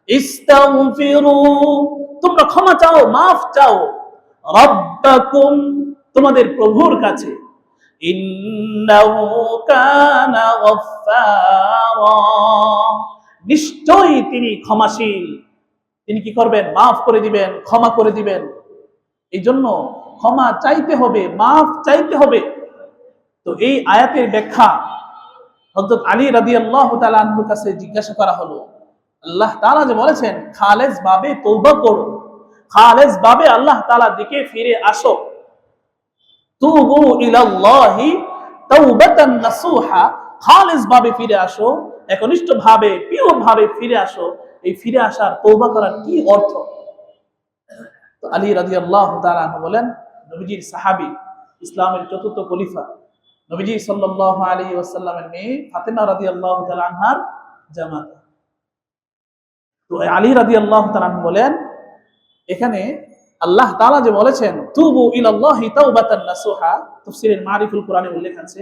ইস্তাগফিরু, তোমরা ক্ষমা চাও, মাফ চাও, রাব্বাকুম, তোমাদের প্রভুর কাছে, ইন্নাহু কানা গফফারা, নিশ্চয়ই তিনি ক্ষমাশীল, তিনি কি করবেন? মাফ করে দিবেন, ক্ষমা করে দিবেন। এই জন্য ক্ষমা চাইতে হবে, মাফ চাইতে হবে। তো এই আয়াতের ব্যাখ্যা হযরত আলী রাদিয়াল্লাহু তাআলা আনহুর কাছে জিজ্ঞাসা করা হলো। আল্লাহ তাআলা যে বলেছেন খালেস ভাবে তওবা করো, খালেস ভাবে আল্লাহ তাআলার দিকে ফিরে আসো, তুবু ইলাল্লাহি তাওবাতান নাসুহা, খালেস ভাবে ফিরে আসো, একনিষ্ঠ ভাবে, পিওর ভাবে ফিরে আসো। এই ফিরে আসার, তওবা করার কি অর্থ? তো আলী রাদিয়াল্লাহু তাআলা আনহু বলেন, নবীজির সাহাবী, ইসলামের চতুর্থ খলিফা, নবীজি সাল্লাল্লাহু আলাইহি ওয়াসাল্লামের মেয়ে ফাতেমা রাদিয়াল্লাহু তাআলা আনহার জামাতা। তো আলী রাদিয়াল্লাহু তাআলা আনহু বলেন, এখানে আল্লাহ তাআলা যে বলেছেন তুবু ইলাল্লাহি তাওবাতান নাসুহা, তাফসীরের মারিফুল কোরআনে উল্লেখ আছে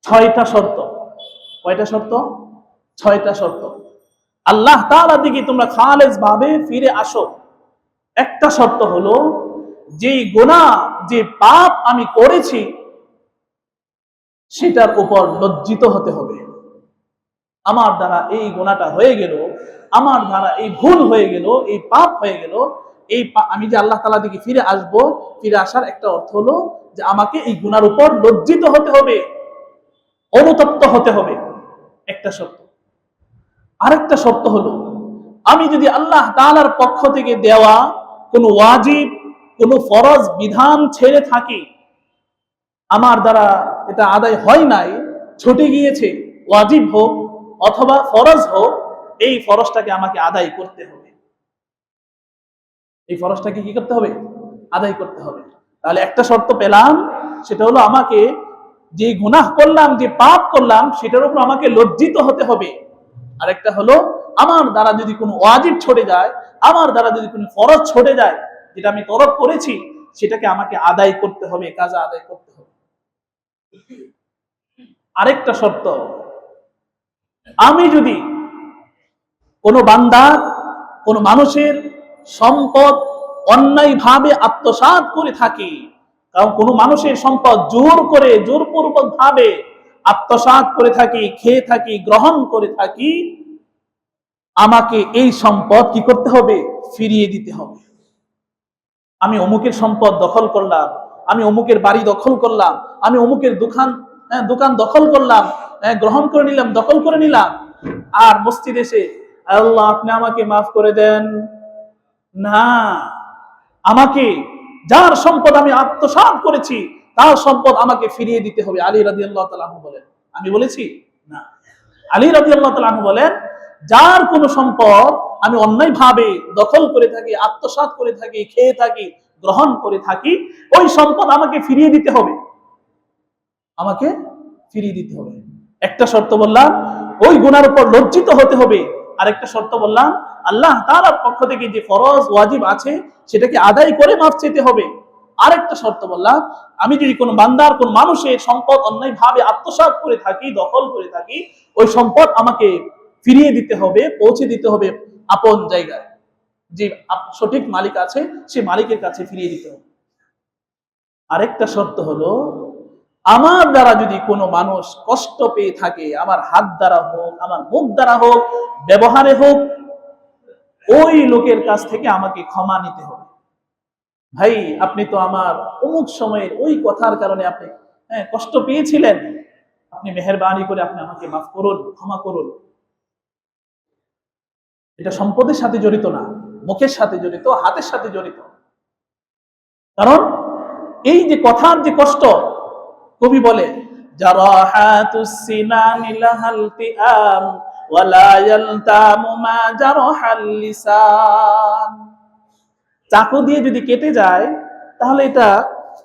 6টা শর্ত। কয়টা শর্ত? 6টা শর্ত। আল্লাহ তাআলার দিকে তোমরা খালেস ভাবে ফিরে আসো। একটা শর্ত হলো, যে গুনাহ, যে পাপ আমি করেছি সেটার উপর লজ্জিত হতে হবে। আমার দ্বারা এই গুনাহটা হয়ে গেল, আমার দ্বারা এই ভুল হয়ে গেল, এই পাপ হয়ে গেল, এই আমি যে আল্লাহ তাআলার দিকে ফিরে আসব, ফিরে আসার একটা অর্থ হলো যে আমাকে এই গুনার উপর লজ্জিত হতে হবে, অনুতপ্ত হতে হবে, একটা শর্ত। আরেকটা শর্ত হলো, আমি যদি আল্লাহ তাআলার পক্ষ থেকে দেওয়া কোন ওয়াজিব, কোন ফরজ বিধান ছেড়ে থাকি, আমার দ্বারা এটা আদায় হয় নাই, ছুটে গিয়েছে, ওয়াজিব হোক অথবা ফরজ হোক, এই ফরজটাকে আমাকে আদায় করতে হবে। এই ফরজটাকে কি করতে হবে? আদায় করতে হবে। তাহলে একটা শর্ত পেলাম, সেটা হলো আমাকে যে গুনাহ করলাম, যে পাপ করলাম, সেটার উপর আমাকে লজ্জিত হতে হবে। আরেকটা হলো আমার দ্বারা যদি কোনো ওয়াজিব ছড়ে যায়, আমার দ্বারা যদি কোনো ফরজ ছড়ে যায়, যেটা আমি তরক করেছি, সেটাকে আমাকে আদায় করতে হবে, কাজা আদায় করতে হবে। আরেকটা শর্ত, আমি যদি কোনো বান্দা, কোনো মানুষের সম্পদ অন্যায়ভাবে আত্মসাৎ করে থাকি, কারণ কোনো মানুষের সম্পদ জোরপূর্বক ভাবে আত্মসাৎ করে থাকি, খেয়ে থাকি, গ্রহণ করে থাকি, আমাকে এই সম্পদ কি করতে হবে? ফিরিয়ে দিতে হবে। আমি অমুকের সম্পদ দখল করলাম, আমি অমুকের বাড়ি দখল করলাম, আমি অমুকের দোকান দখল করলাম, গ্রহণ করে নিলাম, দখল করে নিলাম, আর মসজিদ এসে আল্লাহ আপনি আমাকে মাফ করে দেন না, আমাকে যার সম্পদ আমি আত্মসাৎ করেছি তার সম্পদ আমাকে ফিরিয়ে দিতে হবে। আলী রাদিয়াল্লাহু তাআলা আনহু বলেন, আমি বলেছি না। আলী রাদিয়াল্লাহু তাআলা আনহু বলেন, যার কোন সম্পদ আমি অন্যায়ভাবে দখল করে থাকি, আত্মসাৎ করে থাকি, খেয়ে থাকি, গ্রহণ করে থাকি, ওই সম্পদ আমাকে ফিরিয়ে দিতে হবে, আমাকে ফিরিয়ে দিতে হবে। একটা শর্ত বললাম, ওই গুনার উপর লজ্জিত হতে হবে। আরেকটা শর্ত বললাম, আল্লাহ তাআলার পক্ষ থেকে যে ফরজ ওয়াজিব আছে সেটাকে আদায় করে মাফ চেতে হবে। আরেকটা শর্ত বললাম, আমি যদি কোনো বান্দার, কোন মানুষের সম্পদ অন্যায়ভাবে আত্মসাৎ করে থাকি, দখল করে থাকি, ওই সম্পদ আমাকে ফিরিয়ে দিতে হবে, পৌঁছে দিতে হবে আপন জায়গায়, যে সঠিক মালিক আছে সে মালিকের কাছে ফিরিয়ে দিতে হবে। আরেকটা শর্ত হলো, আমার দ্বারা যদি কোনো মানুষ কষ্ট পেয়ে থাকে, আমার হাত দ্বারা হোক, আমার মুখ দ্বারা হোক, ব্যবহারে হোক, ওই লোকের কাছ থেকে আমাকে ক্ষমা নিতে হবে। ভাই আপনি তো আমার অমুক সময়ের ওই কথার কারণে আপনি কষ্ট পেয়েছিলেন, আপনি মেহেরবানি করে আপনি আমাকে মাফ করুন, ক্ষমা করুন। এটা সম্পদের সাথে জড়িত না, মুখের সাথে জড়িত, হাতের সাথে জড়িত। কারণ এই যে কথার যে কষ্ট, কবি বলে জারাহাতুস সিনানি লাহাল তিআম ওয়ালা ইয়ালতামু মা জারাহাল লিসান। চাকু দিয়ে যদি কেটে যায় তাহলে এটা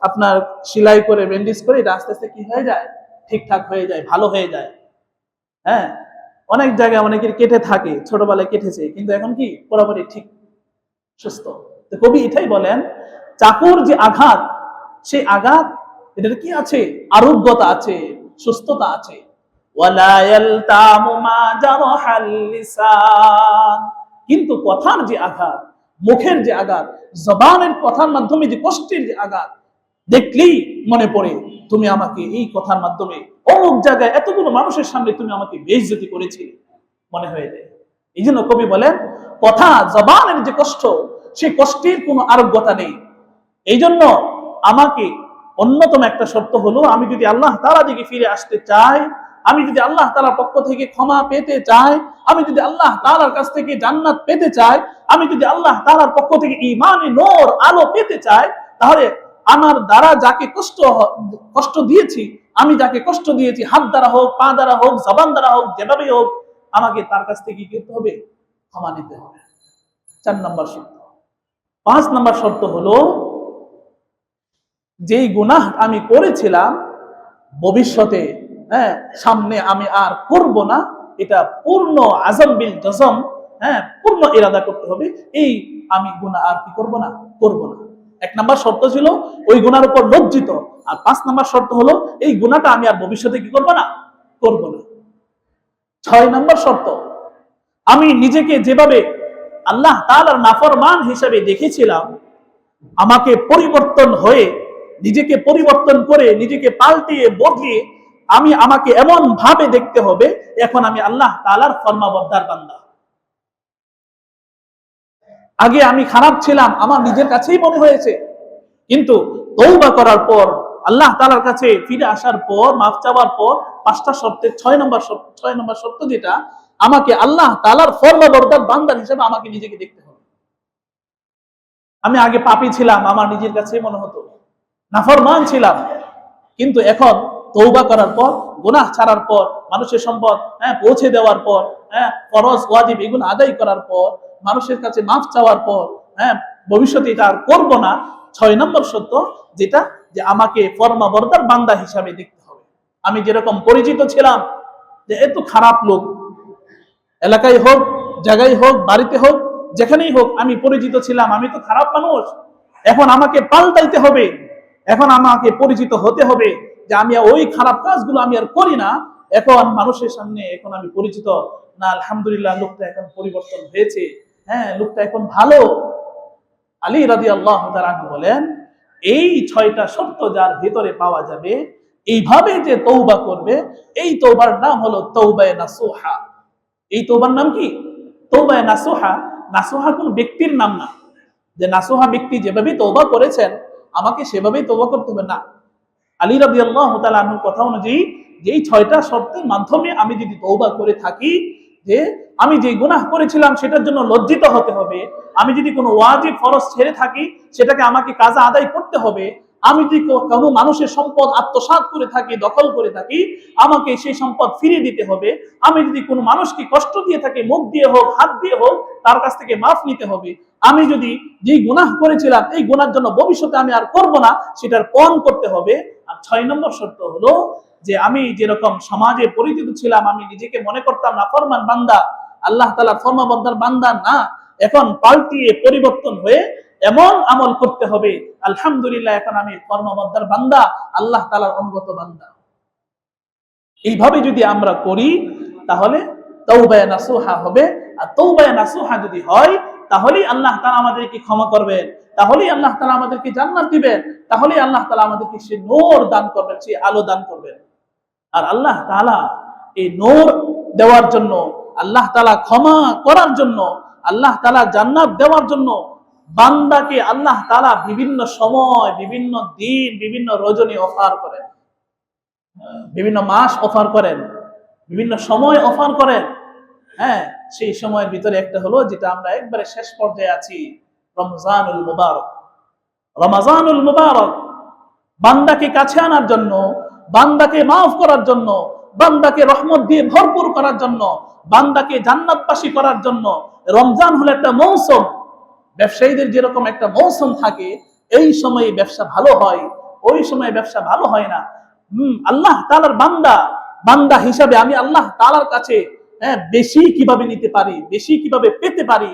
আপনার সেলাই করে, ব্যান্ডেজ করে এটা আস্তে আস্তে কি হয়ে যায়? ঠিকঠাক হয়ে যায়, ভালো হয়ে যায়। হ্যাঁ, অনেক জায়গায় অনেকের কেটে থাকে, ছোটবেলায় কেটেছে, কিন্তু এখন কি পুরোপুরি ঠিক সুস্থ। তো কবি এটাই বলেন, চাকুর যে আঘাত, সেই আঘাত এটার কি আছে? আরোগ্যতা আছে, সুস্থতা আছে। ওয়ালা ইয়ালতামু মা জারাহাল লিসান। কিন্তু কথার যে আঘাত, মুখের যে আঘাত, জবানের কথার মাধ্যমে যে কষ্টের যে আঘাত, দেখলেই মনে পড়ে তুমি আমাকে এই কথার মাধ্যমে অমুক জায়গায় এতগুলো মানুষের সামনে তুমি আমাকে বেইজ্জতি করেছিলে, মনে হয়ে যায়। এই জন্য কবি বলেন, কথা, জবানের যে কষ্ট, সেই কষ্টের কোনো আরোগ্যতা নেই। এই জন্য আমাকে অন্যতম একটা শর্ত হলো, আমি যদি আল্লাহ তাআলা দিকে ফিরে আসতে চাই, আমি যদি আল্লাহ তাআলার পক্ষ থেকে ক্ষমা পেতে চাই, আমি যদি আল্লাহ তাআলার কাছ থেকে জান্নাত পেতে চাই, আমি যদি আল্লাহ তাআলার পক্ষ থেকে ঈমানে নূর, আলো পেতে চাই, তাহলে আমার দ্বারা যাকে কষ্ট দিয়েছি, আমি যাকে কষ্ট দিয়েছি, হাত দ্বারা হোক, পা দ্বারা হোক, জবান দ্বারা হোক, যেভাবে হোক, আমাকে তার কাছ থেকে কি করতে হবে? ক্ষমা নিতে হবে। 4 নম্বর শর্ত। 5 নম্বর শর্ত হলো, যেই গুনাহ আমি করেছিলাম ভবিষ্যতে, সামনে আমি আর করব না, এটা পূর্ণ আজম বিল জজম, পূর্ণ ইরাদা করতে হবে, এই আমি গুনাহ আর কি করব না, করব না। 1 নম্বর শর্ত ছিল ওই গুনার উপর লজ্জিত, আর 5 নম্বর শর্ত হলো এই গুনাহটা আমি আর ভবিষ্যতে কি করব না, করব না। 6 নম্বর শর্ত, আমি নিজেকে যেভাবে আল্লাহ তাআলার নাফরমান হিসেবে দেখেছিলাম, আমাকে পরিবর্তন হয়ে, নিজেকে পরিবর্তন করে, নিজেকে পাল্টিয়ে বদলিয়ে আমাকে এমন ভাবে দেখতে হবে এখন আমি আল্লাহ তাআলার ফরমাবরদার বান্দা। আগে আমি খারাপ ছিলাম, আমার নিজের কাছেই মনে হয়েছে, কিন্তু তওবা করার পর, আল্লাহ তাআলার কাছে ফিরে আসার পর, মাফ চাওয়ার পর, 5টা শর্তের 6 নম্বর শর্ত যেটা, আমাকে আল্লাহ তাআলার ফরমাবরদার বান্দা হিসেবে আমাকে নিজেকে দেখতে হবে। আমি আগে পাপী ছিলাম, আমার নিজের কাছেই মনে হতো, নাফরমান ছিলাম, কিন্তু এখন তওবা করার পর, গুনাহ ছাড়ার পর, মানুষের সম্পদ পৌঁছে দেওয়ার পর, ফরজ ওয়াজিব এগুলো আদায় করার পর, মানুষের কাছে মাফ চাওয়ার পর, ভবিষ্যতে এটা আর করবো না। 6 নম্বর শর্ত যেটা, যে আমাকে ফরমাবরদার বান্দা হিসাবে দেখতে হবে। আমি যেরকম পরিচিত ছিলাম যে এত খারাপ লোক, এলাকায় হোক, জায়গায় হোক, বাড়িতে হোক, যেখানেই হোক, আমি পরিচিত ছিলাম আমি তো খারাপ মানুষ। এখন আমাকে পাল্টাইতে হবে, এখন আমাকে পরিচিত হতে হবে যে আমি ওই খারাপ কাজগুলো আমি আর করি না। এখন মানুষের সামনে এখন আমি পরিচিত না, আলহামদুলিল্লাহ লোকটা এখন পরিবর্তন হয়েছে, হ্যাঁ লোকটা এখন ভালো। আলী রাদিয়াল্লাহু তাআলা আনহু বলেন, এই 6টা শর্ত যার ভিতরে পাওয়া যাবে, এইভাবে যে তওবা করবে, এই তওবার নাম হলো তওবায়ে নাসুহা। এই তওবার নাম কি? তওবায়ে নাসুহা। নাসুহা কোন ব্যক্তির নাম না, যে নাসুহা ব্যক্তি যেভাবে তওবা করেছেন আমাকে সেভাবেই তওবা করতে হবে না। আলী রাদিয়াল্লাহু তাআলা আনহুর কথা অনুযায়ী যেই 6টা শর্তের মাধ্যমে আমি যদি তওবা করে থাকি, যে আমি যে গুনাহ করেছিলাম সেটার জন্য লজ্জিত হতে হবে, আমি যদি কোনো ওয়াজিব ফরজ ছেড়ে থাকি সেটাকে আমাকে কাজা আদায় করতে হবে, আমি যদি কোনো মানুষের সম্পদ আত্মসাৎ করে থাকি, দখল করে থাকি, আমাকে সেই সম্পদ ফিরিয়ে দিতে হবে, আমি যদি কোনো মানুষকে কষ্ট দিয়ে থাকি, মুখ দিয়ে হোক হাত দিয়ে হোক, তার কাছ থেকে মাফ নিতে হবে, আমি যদি যে গুনাহ করেছিলাম এই গুনার জন্য ভবিষ্যতে আমি আর করব না, সেটার পণ করতে হবে। আর 6 নম্বর শর্ত হলো যে আমি যেরকম সমাজে পরিচিত ছিলাম, আমি নিজেকে মনে করতাম নাফরমান বান্দা, আল্লাহ তাআলার ফরমাবরদার বান্দা না, এখন পাল্টিয়ে পরিবর্তন হয়ে এমন আমল করতে হবে, আলহামদুলিল্লাহ এখন আমি ফরমাবরদার বান্দা, আল্লাহ তাআলার অনুগত বান্দা। এইভাবে যদি আমরা করি তাহলে তওবায়ে নাসুহা হবে। আর তওবায়ে নাসুহা যদি হয় তাহলেই আল্লাহ তাআলা আমাদেরকে ক্ষমা করবেন, তাহলেই আল্লাহ তাআলা আমাদেরকে জান্নাত দিবেন, তাহলেই আল্লাহ তাআলা আমাদেরকে সেই নূর দান করবেন, সেই আলো দান করবেন। আর আল্লাহ তাআলা এই নূর দেওয়ার জন্য, আল্লাহ তাআলা ক্ষমা করার জন্য, আল্লাহ তাআলা জান্নাত দেওয়ার জন্য বান্দাকে আল্লাহ তাআলা বিভিন্ন সময়, বিভিন্ন দিন, বিভিন্ন রজনী অফার করেন, বিভিন্ন মাস অফার করেন, বিভিন্ন সময় অফার করেন। হ্যাঁ, সেই সময়ের ভিতরে একটা হলো যেটা আমরা একবারে শেষ পর্যায়ে আছি, রমজানুল মুবারক। রমজানুল মুবারক বান্দাকে কাছে আনার জন্য, বান্দাকে মাফ করার জন্য, বান্দাকে রহমত দিয়ে ভরপুর করার জন্য, বান্দাকে জান্নাতবাসী করার জন্য রমজান হলো একটা মৌসুম। ব্যবসায়ীদের যেরকম একটা মৌসুম থাকে, এই সময়ে ব্যবসা ভালো হয়, ওই সময়ে ব্যবসা ভালো হয় না। আল্লাহ তাআলার বান্দা, বান্দা হিসাবে আমি আল্লাহ তাআলার কাছে বেশি কিভাবে নিতে পারি, বেশি কিভাবে পেতে পারি,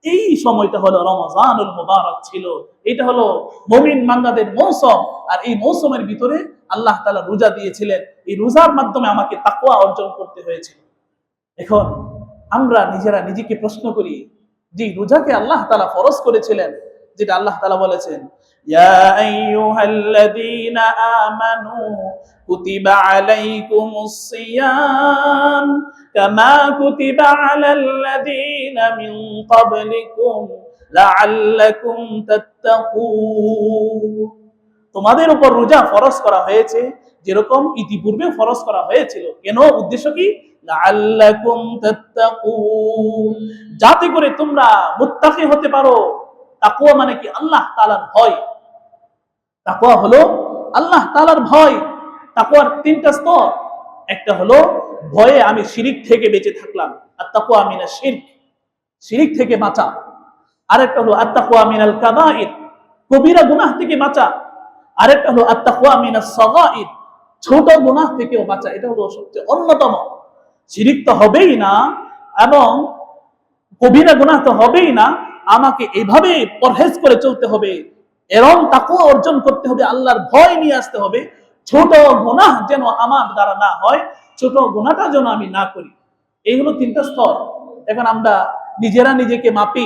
এই সময়টা হলো রমজানুল মুবারক ছিল। এটা হলো মুমিন বান্দাদের মৌসুম। আর এই মৌসুমের ভিতরে আল্লাহ তাআলা রোজা দিয়েছিলেন, এই রোজার মাধ্যমে আমাকে তাকওয়া অর্জন করতে হয়েছিল। এখন আমরা নিজেরা নিজেকে প্রশ্ন করি, যে রোজাকে আল্লাহ তাআলা ফরজ করেছিলেন, যেটা আল্লাহ তাআলা বলেছেন, ইয়া আইয়ুহাল্লাযীনা আমানু কুতিবা আলাইকুমুস সিয়াম কামা কুতিবা আলাল্লাযীনা মিন ক্বাবলিকুম লাআল্লাকুম তাত্তাকুন। তোমাদের উপর রোজা ফরজ করা হয়েছে যেরকম ইতিপূর্বে ফরজ করা হয়েছিল। কেন? উদ্দেশ্য কি? লাআল্লাকুম তাত্তাকুন, যাতে করে তোমরা মুত্তাকি হতে পারো। তাকওয়া মানে কি? আল্লাহ তাআলার ভয়। তাকওয়া হলো আল্লাহ তাআলার ভয়। তাকওয়ার 3টা স্তর। একটা হলো ভয়ে আমি শিরক থেকে বেঁচে থাকলাম, আত-তাকওয়া মিনাশ শিরক, শিরক থেকে বাঁচা। আরেকটা হলো আত-তাকওয়া মিনাল কাবাইর, কবিরা গুনাহ থেকে বাঁচা। আরেকটা হলো আত-তাকওয়া মিনাস সাগাইর, ছোট গুনাহ থেকেও বাঁচা। এটা হলো সবচেয়ে অন্যতম। শিরক তো হবেই না এবং কবিরা গুনাহ তো হবেই না, আমাকে এইভাবে পরহেজ করে চলতে হবে, এরকম তাকওয়া অর্জন করতে হবে, আল্লাহর ভয় নিয়ে আসতে হবে। ছোট গুনাহ যেন আমার দ্বারা না হয়, ছোট গুনাহটা যেন আমি না করি। এই হলো 3টা স্তর। এখন আমরা নিজেরা নিজেকে মাপি,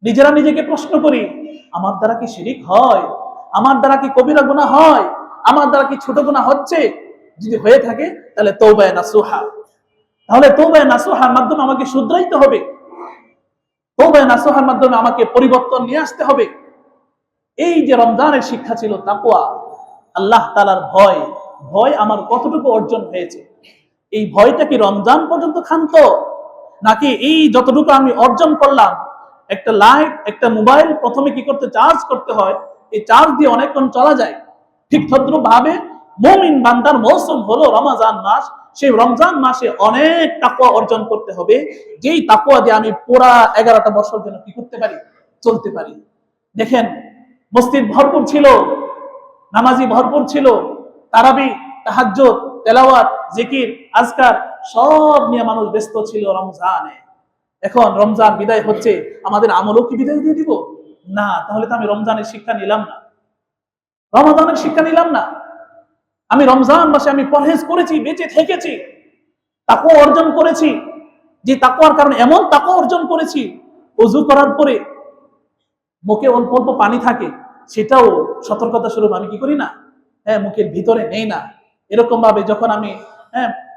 নিজেরা নিজেকে প্রশ্ন করি, আমার দ্বারা কি শিরক হয়? আমার দ্বারা কি কবিরা গুনাহ হয়? আমার দ্বারা কি ছোট গুনাহ হচ্ছে? যদি হয়ে থাকে তাহলে তওবায়ে নাসুহা, তাহলে তওবায়ে নাসুহার মাধ্যমে আমাকে শুধরাইতে হবে, তওবায়ে নাসুহার মাধ্যমে আমাকে পরিবর্তন নিয়ে আসতে হবে। এই যে রমজানের শিক্ষা ছিল তাকওয়া, আল্লাহ তাআলার ভয়, ভয় আমার কতটুকু অর্জন হয়েছে? এই ভয়টা কি রমজান পর্যন্ত ক্ষান্ত, নাকি এই যতটুকু আমি অর্জন করলাম, একটা লাইট, একটা মোবাইল প্রথমে কি করতে, চার্জ করতে হয়, এই চার্জ দিয়ে অনেকক্ষণ চলা যায়। ঠিক তদ্রুপ ভাবে মুমিন বান্দার মৌসুম হলো রমজান মাস। সেই রমজান মাসে অনেক তাকওয়া অর্জন করতে হবে, যেই তাকওয়া দিয়ে আমি পুরা 11টা বছর যেন কি করতে পারি, চলতে পারি। দেখেন, মসজিদ ভরপুর ছিল, নামাজি ভরপুর ছিল, তারাবি, তাহাজ্জুদ, তেলাওয়াত, জিকির, আজকার সব নিয়ে মানুষ ব্যস্ত ছিল রমজানে। এখন রমজান বিদায় হচ্ছে, আমাদের আমলও কি বিদায় দিয়ে দিব? না, তাহলে তো আমি রমজানের শিক্ষা নিলাম না, রমাদানের শিক্ষা নিলাম না। আমি রমজান মাসে আমি পরহেজ করেছি, বেঁচে থেকেছি, তাকওয়া অর্জন করেছি, যে তাকওয়ার কারণে এমন তাকওয়া অর্জন করেছি, ওযু করার পরে মুখে অল্প অল্প পানি থাকে, সেটাও সতর্কতা স্বরূপ আমি কি করি না, মুখের ভিতরে নেই না। এরকম ভাবে যখন আমি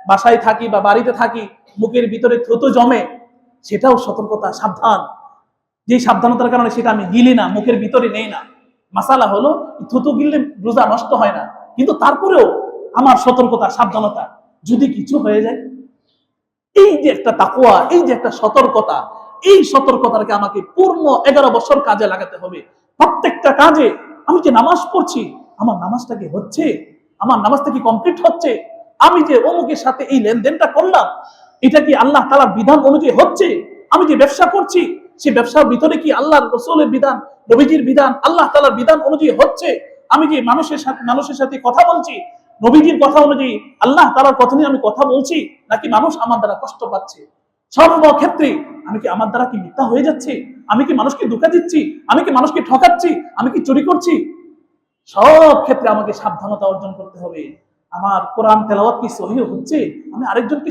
বাসায় থাকি বা বাড়িতে থাকি, মুখের ভিতরে থুতু জমে, সেটাও সতর্কতা, সাবধান। যে সাবধানতার কারণে সেটা আমি গিলি না, মুখের ভিতরে নেই না। মাসালা হলো থুতু গিললে রোজা নষ্ট হয় না, কিন্তু তারপরেও আমার সতর্কতা, সাবধানতা, যদি কিছু হয়ে যায়। এই যে একটা তাকওয়া, এই যে একটা সতর্কতা, এই সতর্কতাকে আমাকে পূর্ণ 11 বছর কাজে লাগাতে হবে। প্রত্যেকটা কাজে, আমি যে নামাজ পড়ছি, আমার নামাজটা কি হচ্ছে, আমার নামাজটা কি কমপ্লিট হচ্ছে, আমি যে অমুকের সাথে এই লেনদেনটা করলাম, এটা কি আল্লাহ তাআলার বিধান অনুযায়ী হচ্ছে, আমি যে ব্যবসা করছি, সেই ব্যবসার ভিতরে কি আল্লাহর রাসূলের বিধান, নবীজির বিধান, আল্লাহ তাআলার বিধান অনুযায়ী হচ্ছে, আমি যে মানুষের সাথে কথা বলছি, নবীজির কথা অনুযায়ী, আল্লাহ তাআলার কথা নিয়ে আমি কথা বলছি, নাকি মানুষ আমার দ্বারা কষ্ট পাচ্ছে। সর্বক্ষেত্রে আমি কি, আমার দ্বারা কি মিথ্যা হয়ে যাচ্ছে, আমি কি মানুষকে ধোঁকা দিচ্ছি, আমি কি মানুষকে ঠকাচ্ছি, আমি কি চুরি করছি। সব ক্ষেত্রে আমাকে সাবধানতা অর্জন করতে হবে। আমার কোরআন তেলাওয়াত কি সহিহ হচ্ছে, আমি আরেকজনকে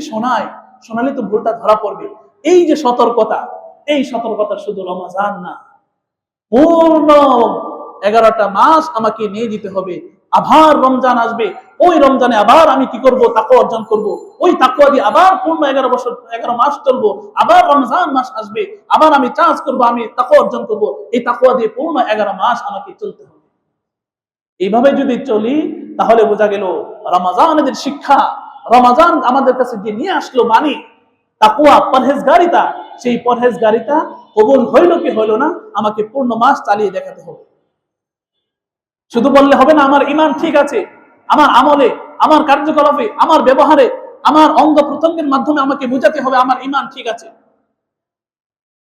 শোনালে তো ভুলটা ধরা পড়বে। এই যে সতর্কতা, এই সতর্কতা শুধু রমজান না, পূর্ণ 11টা মাস আমাকে নিয়ে যেতে হবে। আবার রমজান আসবে, ওই রমজানে আবার আমি কি করব, তাকওয়া অর্জন করব, ওই তাকওয়া দিয়ে আবার পূর্ণ 11 মাস চলবো, আবার রমজান মাস আসবে, আবার আমি চাষ করব, আমি তাকওয়া অর্জন করব, এই তাকওয়া দিয়ে পূর্ণ 11 মাস আমাকে চলতে হবে। এইভাবে যদি চলি, তাহলে বোঝা গেল রমজানের শিক্ষা, রমজান আমাদের কাছে যে নিয়ে আসলো বাণী, তাকওয়া, পরহেজগারিতা, সেই পরহেজগারিতা কবুল হইল কি হইল না, আমাকে পূর্ণ মাস চালিয়ে দেখাতে হবে। শুধু বললে হবে না আমার ঈমান ঠিক আছে, আমার আমলে, আমার কার্যকলাপে, আমার ব্যবহারে, আমার অঙ্গ প্রত্যঙ্গের মাধ্যমে আমাকে বুঝাতে হবে আমার ঈমান ঠিক আছে।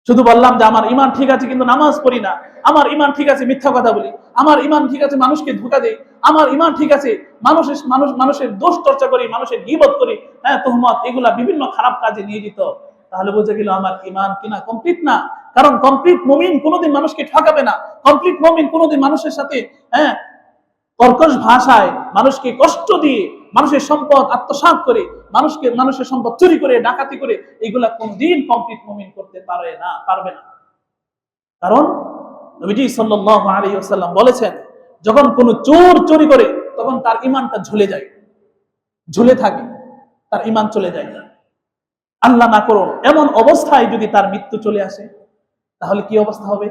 শুধু বললাম যে আমার ঈমান ঠিক আছে কিন্তু নামাজ পড়ি না, আমার ঈমান ঠিক আছে মিথ্যা কথা বলি, আমার ঈমান ঠিক আছে মানুষকে ধোঁকা দেই, আমার ঈমান ঠিক আছে মানুষের দোষ চর্চা করি, মানুষের গীবত করি, তুহমত, এগুলা বিভিন্ন খারাপ কাজে নিয়োজিত, তাহলে বোঝা গেল আমার ঈমান কিনা কমপ্লিট না। কারণ কমপ্লিট মুমিন কোনোদিন মানুষকে ঠকাবে না, কমপ্লিট মুমিন কোনোদিন মানুষের সাথে কর্কশ ভাষায় মানুষকে কষ্ট দিয়ে, মানুষের সম্পদ আত্মসাৎ করে, মানুষের সম্পদ চুরি করে, ডাকাতি করে, এগুলা কোনদিন কমপ্লিট মুমিন করতে পারবে না। কারণ নবীজি সাল্লাল্লাহু আলাইহি ওয়াসাল্লাম বলেছেন, যখন কোনো চোর চুরি করে, তখন তার ঈমানটা ঝুলে থাকে, তার ঈমান চলে যায়। আল্লাহ না করুন এমন অবস্থায় যদি তার মৃত্যু চলে আসে, তাহলে কি অবস্থা হবে?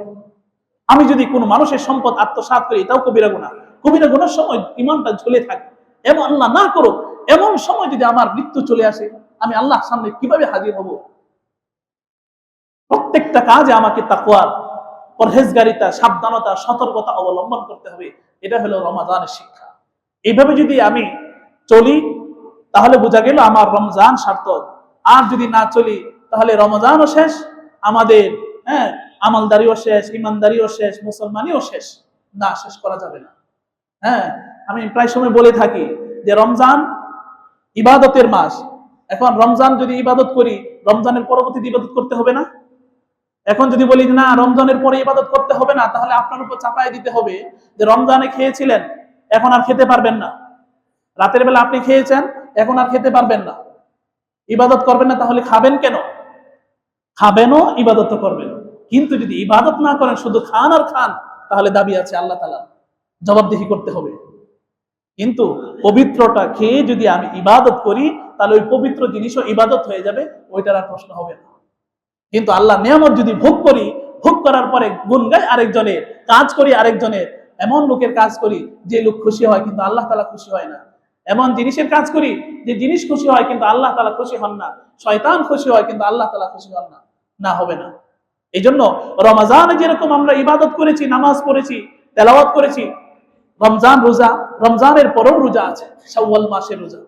আমি যদি কোনো মানুষের সম্পদ আত্মসাৎ করি, এটাও কবিরা গুনাহ, কবিরা গুনার সময় ঈমানটা ঝুলে থাকে, এবং আল্লাহ না করুক এমন সময় যদি আমার মৃত্যু চলে আসে, আমি আল্লাহর সামনে কিভাবে হাজির হব? প্রত্যেকটা কাজে আমাকে তাকওয়া, পরহেজগারিতা, সাবধানতা, সতর্কতা অবলম্বন করতে হবে। এটা হলো রমজানের শিক্ষা। এইভাবে যদি আমি চলি, তাহলে বোঝা গেল আমার রমজান সার্থক। আর যদি না চলি, তাহলে রমজানও শেষ, আমাদের আমলদারিও শেষ, ইমানদারিও শেষ, মুসলমানিও শেষ। না, শেষ করা যাবে না। আমি প্রায় সময় বলে থাকি যে রমজান ইবাদতের মাস। এখন রমজান যদি ইবাদত করি, রমজানের পরবর্তীতে ইবাদত করতে হবে না? এখন যদি বলি না রমজানের পরে ইবাদত করতে হবে না, তাহলে আপনার উপর চাপায় দিতে হবে যে রমজানে খেয়েছিলেন, এখন আর খেতে পারবেন না। রাতের বেলা আপনি খেয়েছেন, এখন আর খেতে পারবেন না, ইবাদত করবেন না, তাহলে খাবেন কেন? খাবেনও, ইবাদত করবেন। কিন্তু যদি ইবাদত না করেন, শুধু খান আর খান, তাহলে দাবি আছে আল্লাহ তাআলা, জবাবদিহি করতে হবে। কিন্তু পবিত্রটা খেয়ে যদি আমি ইবাদত করি, তাহলে ওই পবিত্র জিনিসও ইবাদত হয়ে যাবে, ওইটার আর প্রশ্ন হবে না। কিন্তু আল্লাহ নিয়ামত যদি ভোগ করি, ভোগ করার পরে গুণ গাই আরেকজনের, কাজ করি আরেকজনের, এমন লোকের কাজ করি যে লোক খুশি হয় কিন্তু আল্লাহ তাআলা খুশি হয় না, এমন জিনিসের কাজ করি যে জিনিস খুশি হয় কিন্তু আল্লাহ তাআলা খুশি হন না, শয়তান খুশি হয় কিন্তু আল্লাহ তাআলা খুশি হন না, না হবে না। এই জন্য রমজানে যেরকম আমরা ইবাদত করেছি, নামাজ পড়েছি, তেলাওয়াত করেছি, রমজান রোজা, রমজানের পরেও রোজা আছে, শাওয়াল মাসের রোজা।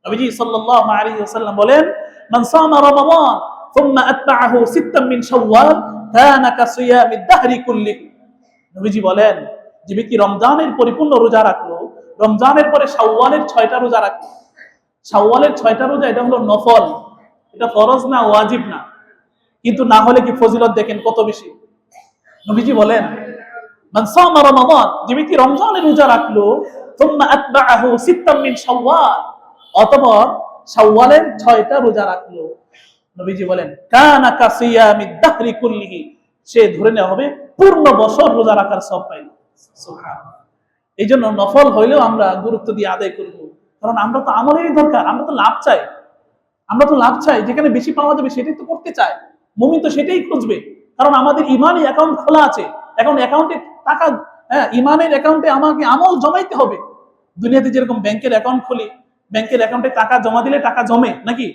নবীজি সাল্লাল্লাহু আলাইহি ওয়াসাল্লাম বলেন, মান সামা রমাদান ثم اتبعه ستا من شوال কানা কাসিয়ামিদ দাহরি কুল্লিহি। নবীজি বলেন, যে ব্যক্তি রমজানের পরিপূর্ণ রোজা রাখলো, রমজানের পরে শাওয়ালের 6টা রোজা রাখলো। শাওয়ালের 6টা রোজা এটা হলো নফল, এটা ফরজ না, ওয়াজিব না, কিন্তু না হলে কি ফজিলত দেখেন কত বেশি। নবীজি বলেন, মান সামা রমাদান, যে ব্যক্তি রমজানের রোজা রাখলো, সুম্মা আতবাআহু সিত্তাম মিন শাওয়াল, অতঃপর শাওয়ালের 6টা রোজা রাখলো, নবীজি বলেন কানা কাসিয়ামিদ দাহরি কুল্লিহি, সে ধরে নেওয়া হবে পূর্ণ বছর রোজা রাখার সওয়াব পাইল। সুবহানাল্লাহ। এই জন্য নফল হইলেও আমরা গুরুত্ব দিয়ে আদায় করব, কারণ আমরা তো আমলেরই দরকার, আমরা তো লাভ চাই, আমরা তো লাভ চাই, যেখানে বেশি পাওয়া যাবে সেটাই তো করতে চাই। মুমিন তো সেটাই খুঁজবে, কারণ আমাদের ইমানি অ্যাকাউন্ট খোলা আছে, এখন অ্যাকাউন্টে টাকা, ইমানের অ্যাকাউন্টে আমাকে আমল জমাইতে হবে। দুনিয়াতে যেরকম ব্যাংকের অ্যাকাউন্ট খুলি, ব্যাংকের অ্যাকাউন্টে টাকা জমা দিলে টাকা জমে নাকি,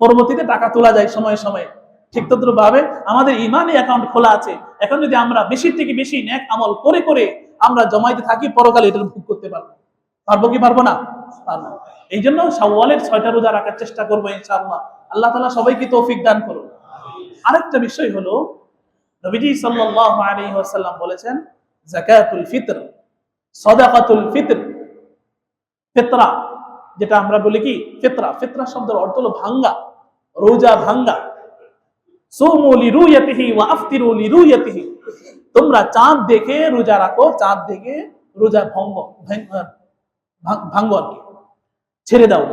পরবর্তীতে টাকা তোলা যায় সময়ে সময়ে, ঠিক তদ্রুপভাবে আমাদের ইমানি অ্যাকাউন্ট খোলা আছে। এখন যদি আমরা বেশি থেকে বেশি নেক আমল করে করে আমরা জমাইতে থাকি, পরকালে এটার ভোগ করতে পারবো। পারবো কি পারবো না? পারবো। এই জন্য শাওয়ালের 6টা রোজা রাখার চেষ্টা করবো ইনশাআল্লাহ। আল্লাহ তাআলা সবাইকে তৌফিক দান করুন। আরেকটা বিষয় হলো, নবীজি সাল্লাল্লাহু আলাইহি ওয়াসাল্লাম বলেছেন, যাকাতুল ফিতর, সাদাকাতুল ফিতর, ফিতরা যেটা আমরা বলি কি ফিতরা, ফিতরা শব্দের অর্থ হলো ভাঙ্গা, রোজা ভাঙ্গা। সুমু লিরুয়াতিহি ওয়া আফতিরু লিরুয়াতিহি, তোমরা চাঁদ দেখে রোজা রাখো, চাঁদ দেখে রোজা ভাঙ্গো আর কি, ছেড়ে দাও।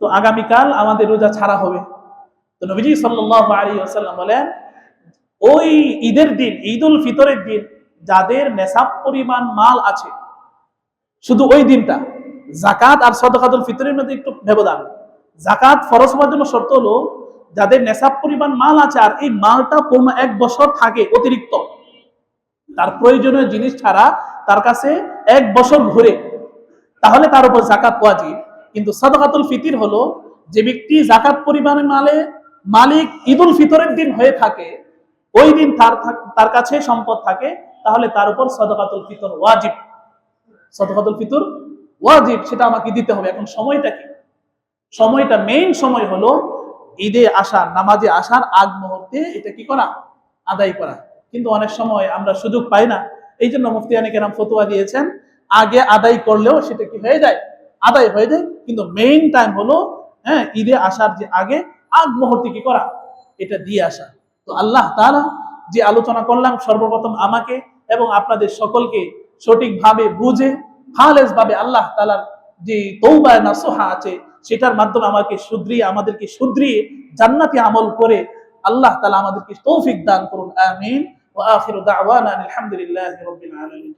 তো আগামীকাল আমাদের রোজা ছাড়া হবে। তো নবীজি সাল্লাল্লাহু আলাইহি ওয়াসাল্লাম বলেন, ওই ঈদের দিন, ঈদুল ফিতরের দিন, যাদের নেশাব পরিমাণ মাল আছে, শুধু ওই দিনটা, যাকাত আর সাদাকাতুল ফিতরের মধ্যে একটু ব্যবধান। যাকাত ফরজ হওয়ার জন্য শর্ত হলো যাদের নেশাব পরিমাণ মাল আছে আর এই মালটা পূর্ণ 1 বছর থাকে অতিরিক্ত, তার প্রয়োজনীয় জিনিস ছাড়া তার কাছে 1 বছর ঘুরে, তাহলে তার উপর যাকাত ওয়াজিব। কিন্তু সাদাকাতুল ফিতর হলো যে ব্যক্তি যাকাত পরিমাণে মালিক ঈদুল ফিতরের দিন হয়ে থাকে, ওই দিন তার কাছে সম্পদ থাকে, তাহলে তার উপর সাদাকাতুল ফিতর ওয়াজিব। সাদাকাতুল ফিতর ওয়াজিব, সেটা আমাকে দিতে হবে। এখন সময়টা কি? সময়টা, মেইন সময় হলো ঈদে আসার, নামাজে আসার আগ মুহূর্তে এটা কি করা? আদায় করা। কিন্তু অনেক সময় আমরা সুযোগ পাই না, এই জন্য মুফতিয়ানে কেরাম ফতোয়া দিয়েছেন আগে আদায় করলেও সেটা কি হয়ে যায়? আদায় হয়ে যায়। কিন্তু মেইন টাইম হলো ঈদে আসার যে আগে আগ মুহূর্তে কি করা? এটা দিয়ে আসা। তো আল্লাহ তাআলা যে আলোচনা করলাম, সর্বপ্রথম আমাকে এবং আপনাদের সকলকে সঠিকভাবে বুঝে খালেস ভাবে আল্লাহ তাআলার যে তওবা নাসুহা আছে সেটার মাধ্যমে আমাদেরকে শুধরিয়ে জান্নাতি আমল করে আল্লাহ তাআলা আমাদেরকে তৌফিক দান করুন। আমিন। ওয়া আখিরু দাওয়ানা আলহামদুলিল্লাহি রাব্বিল আলামিন।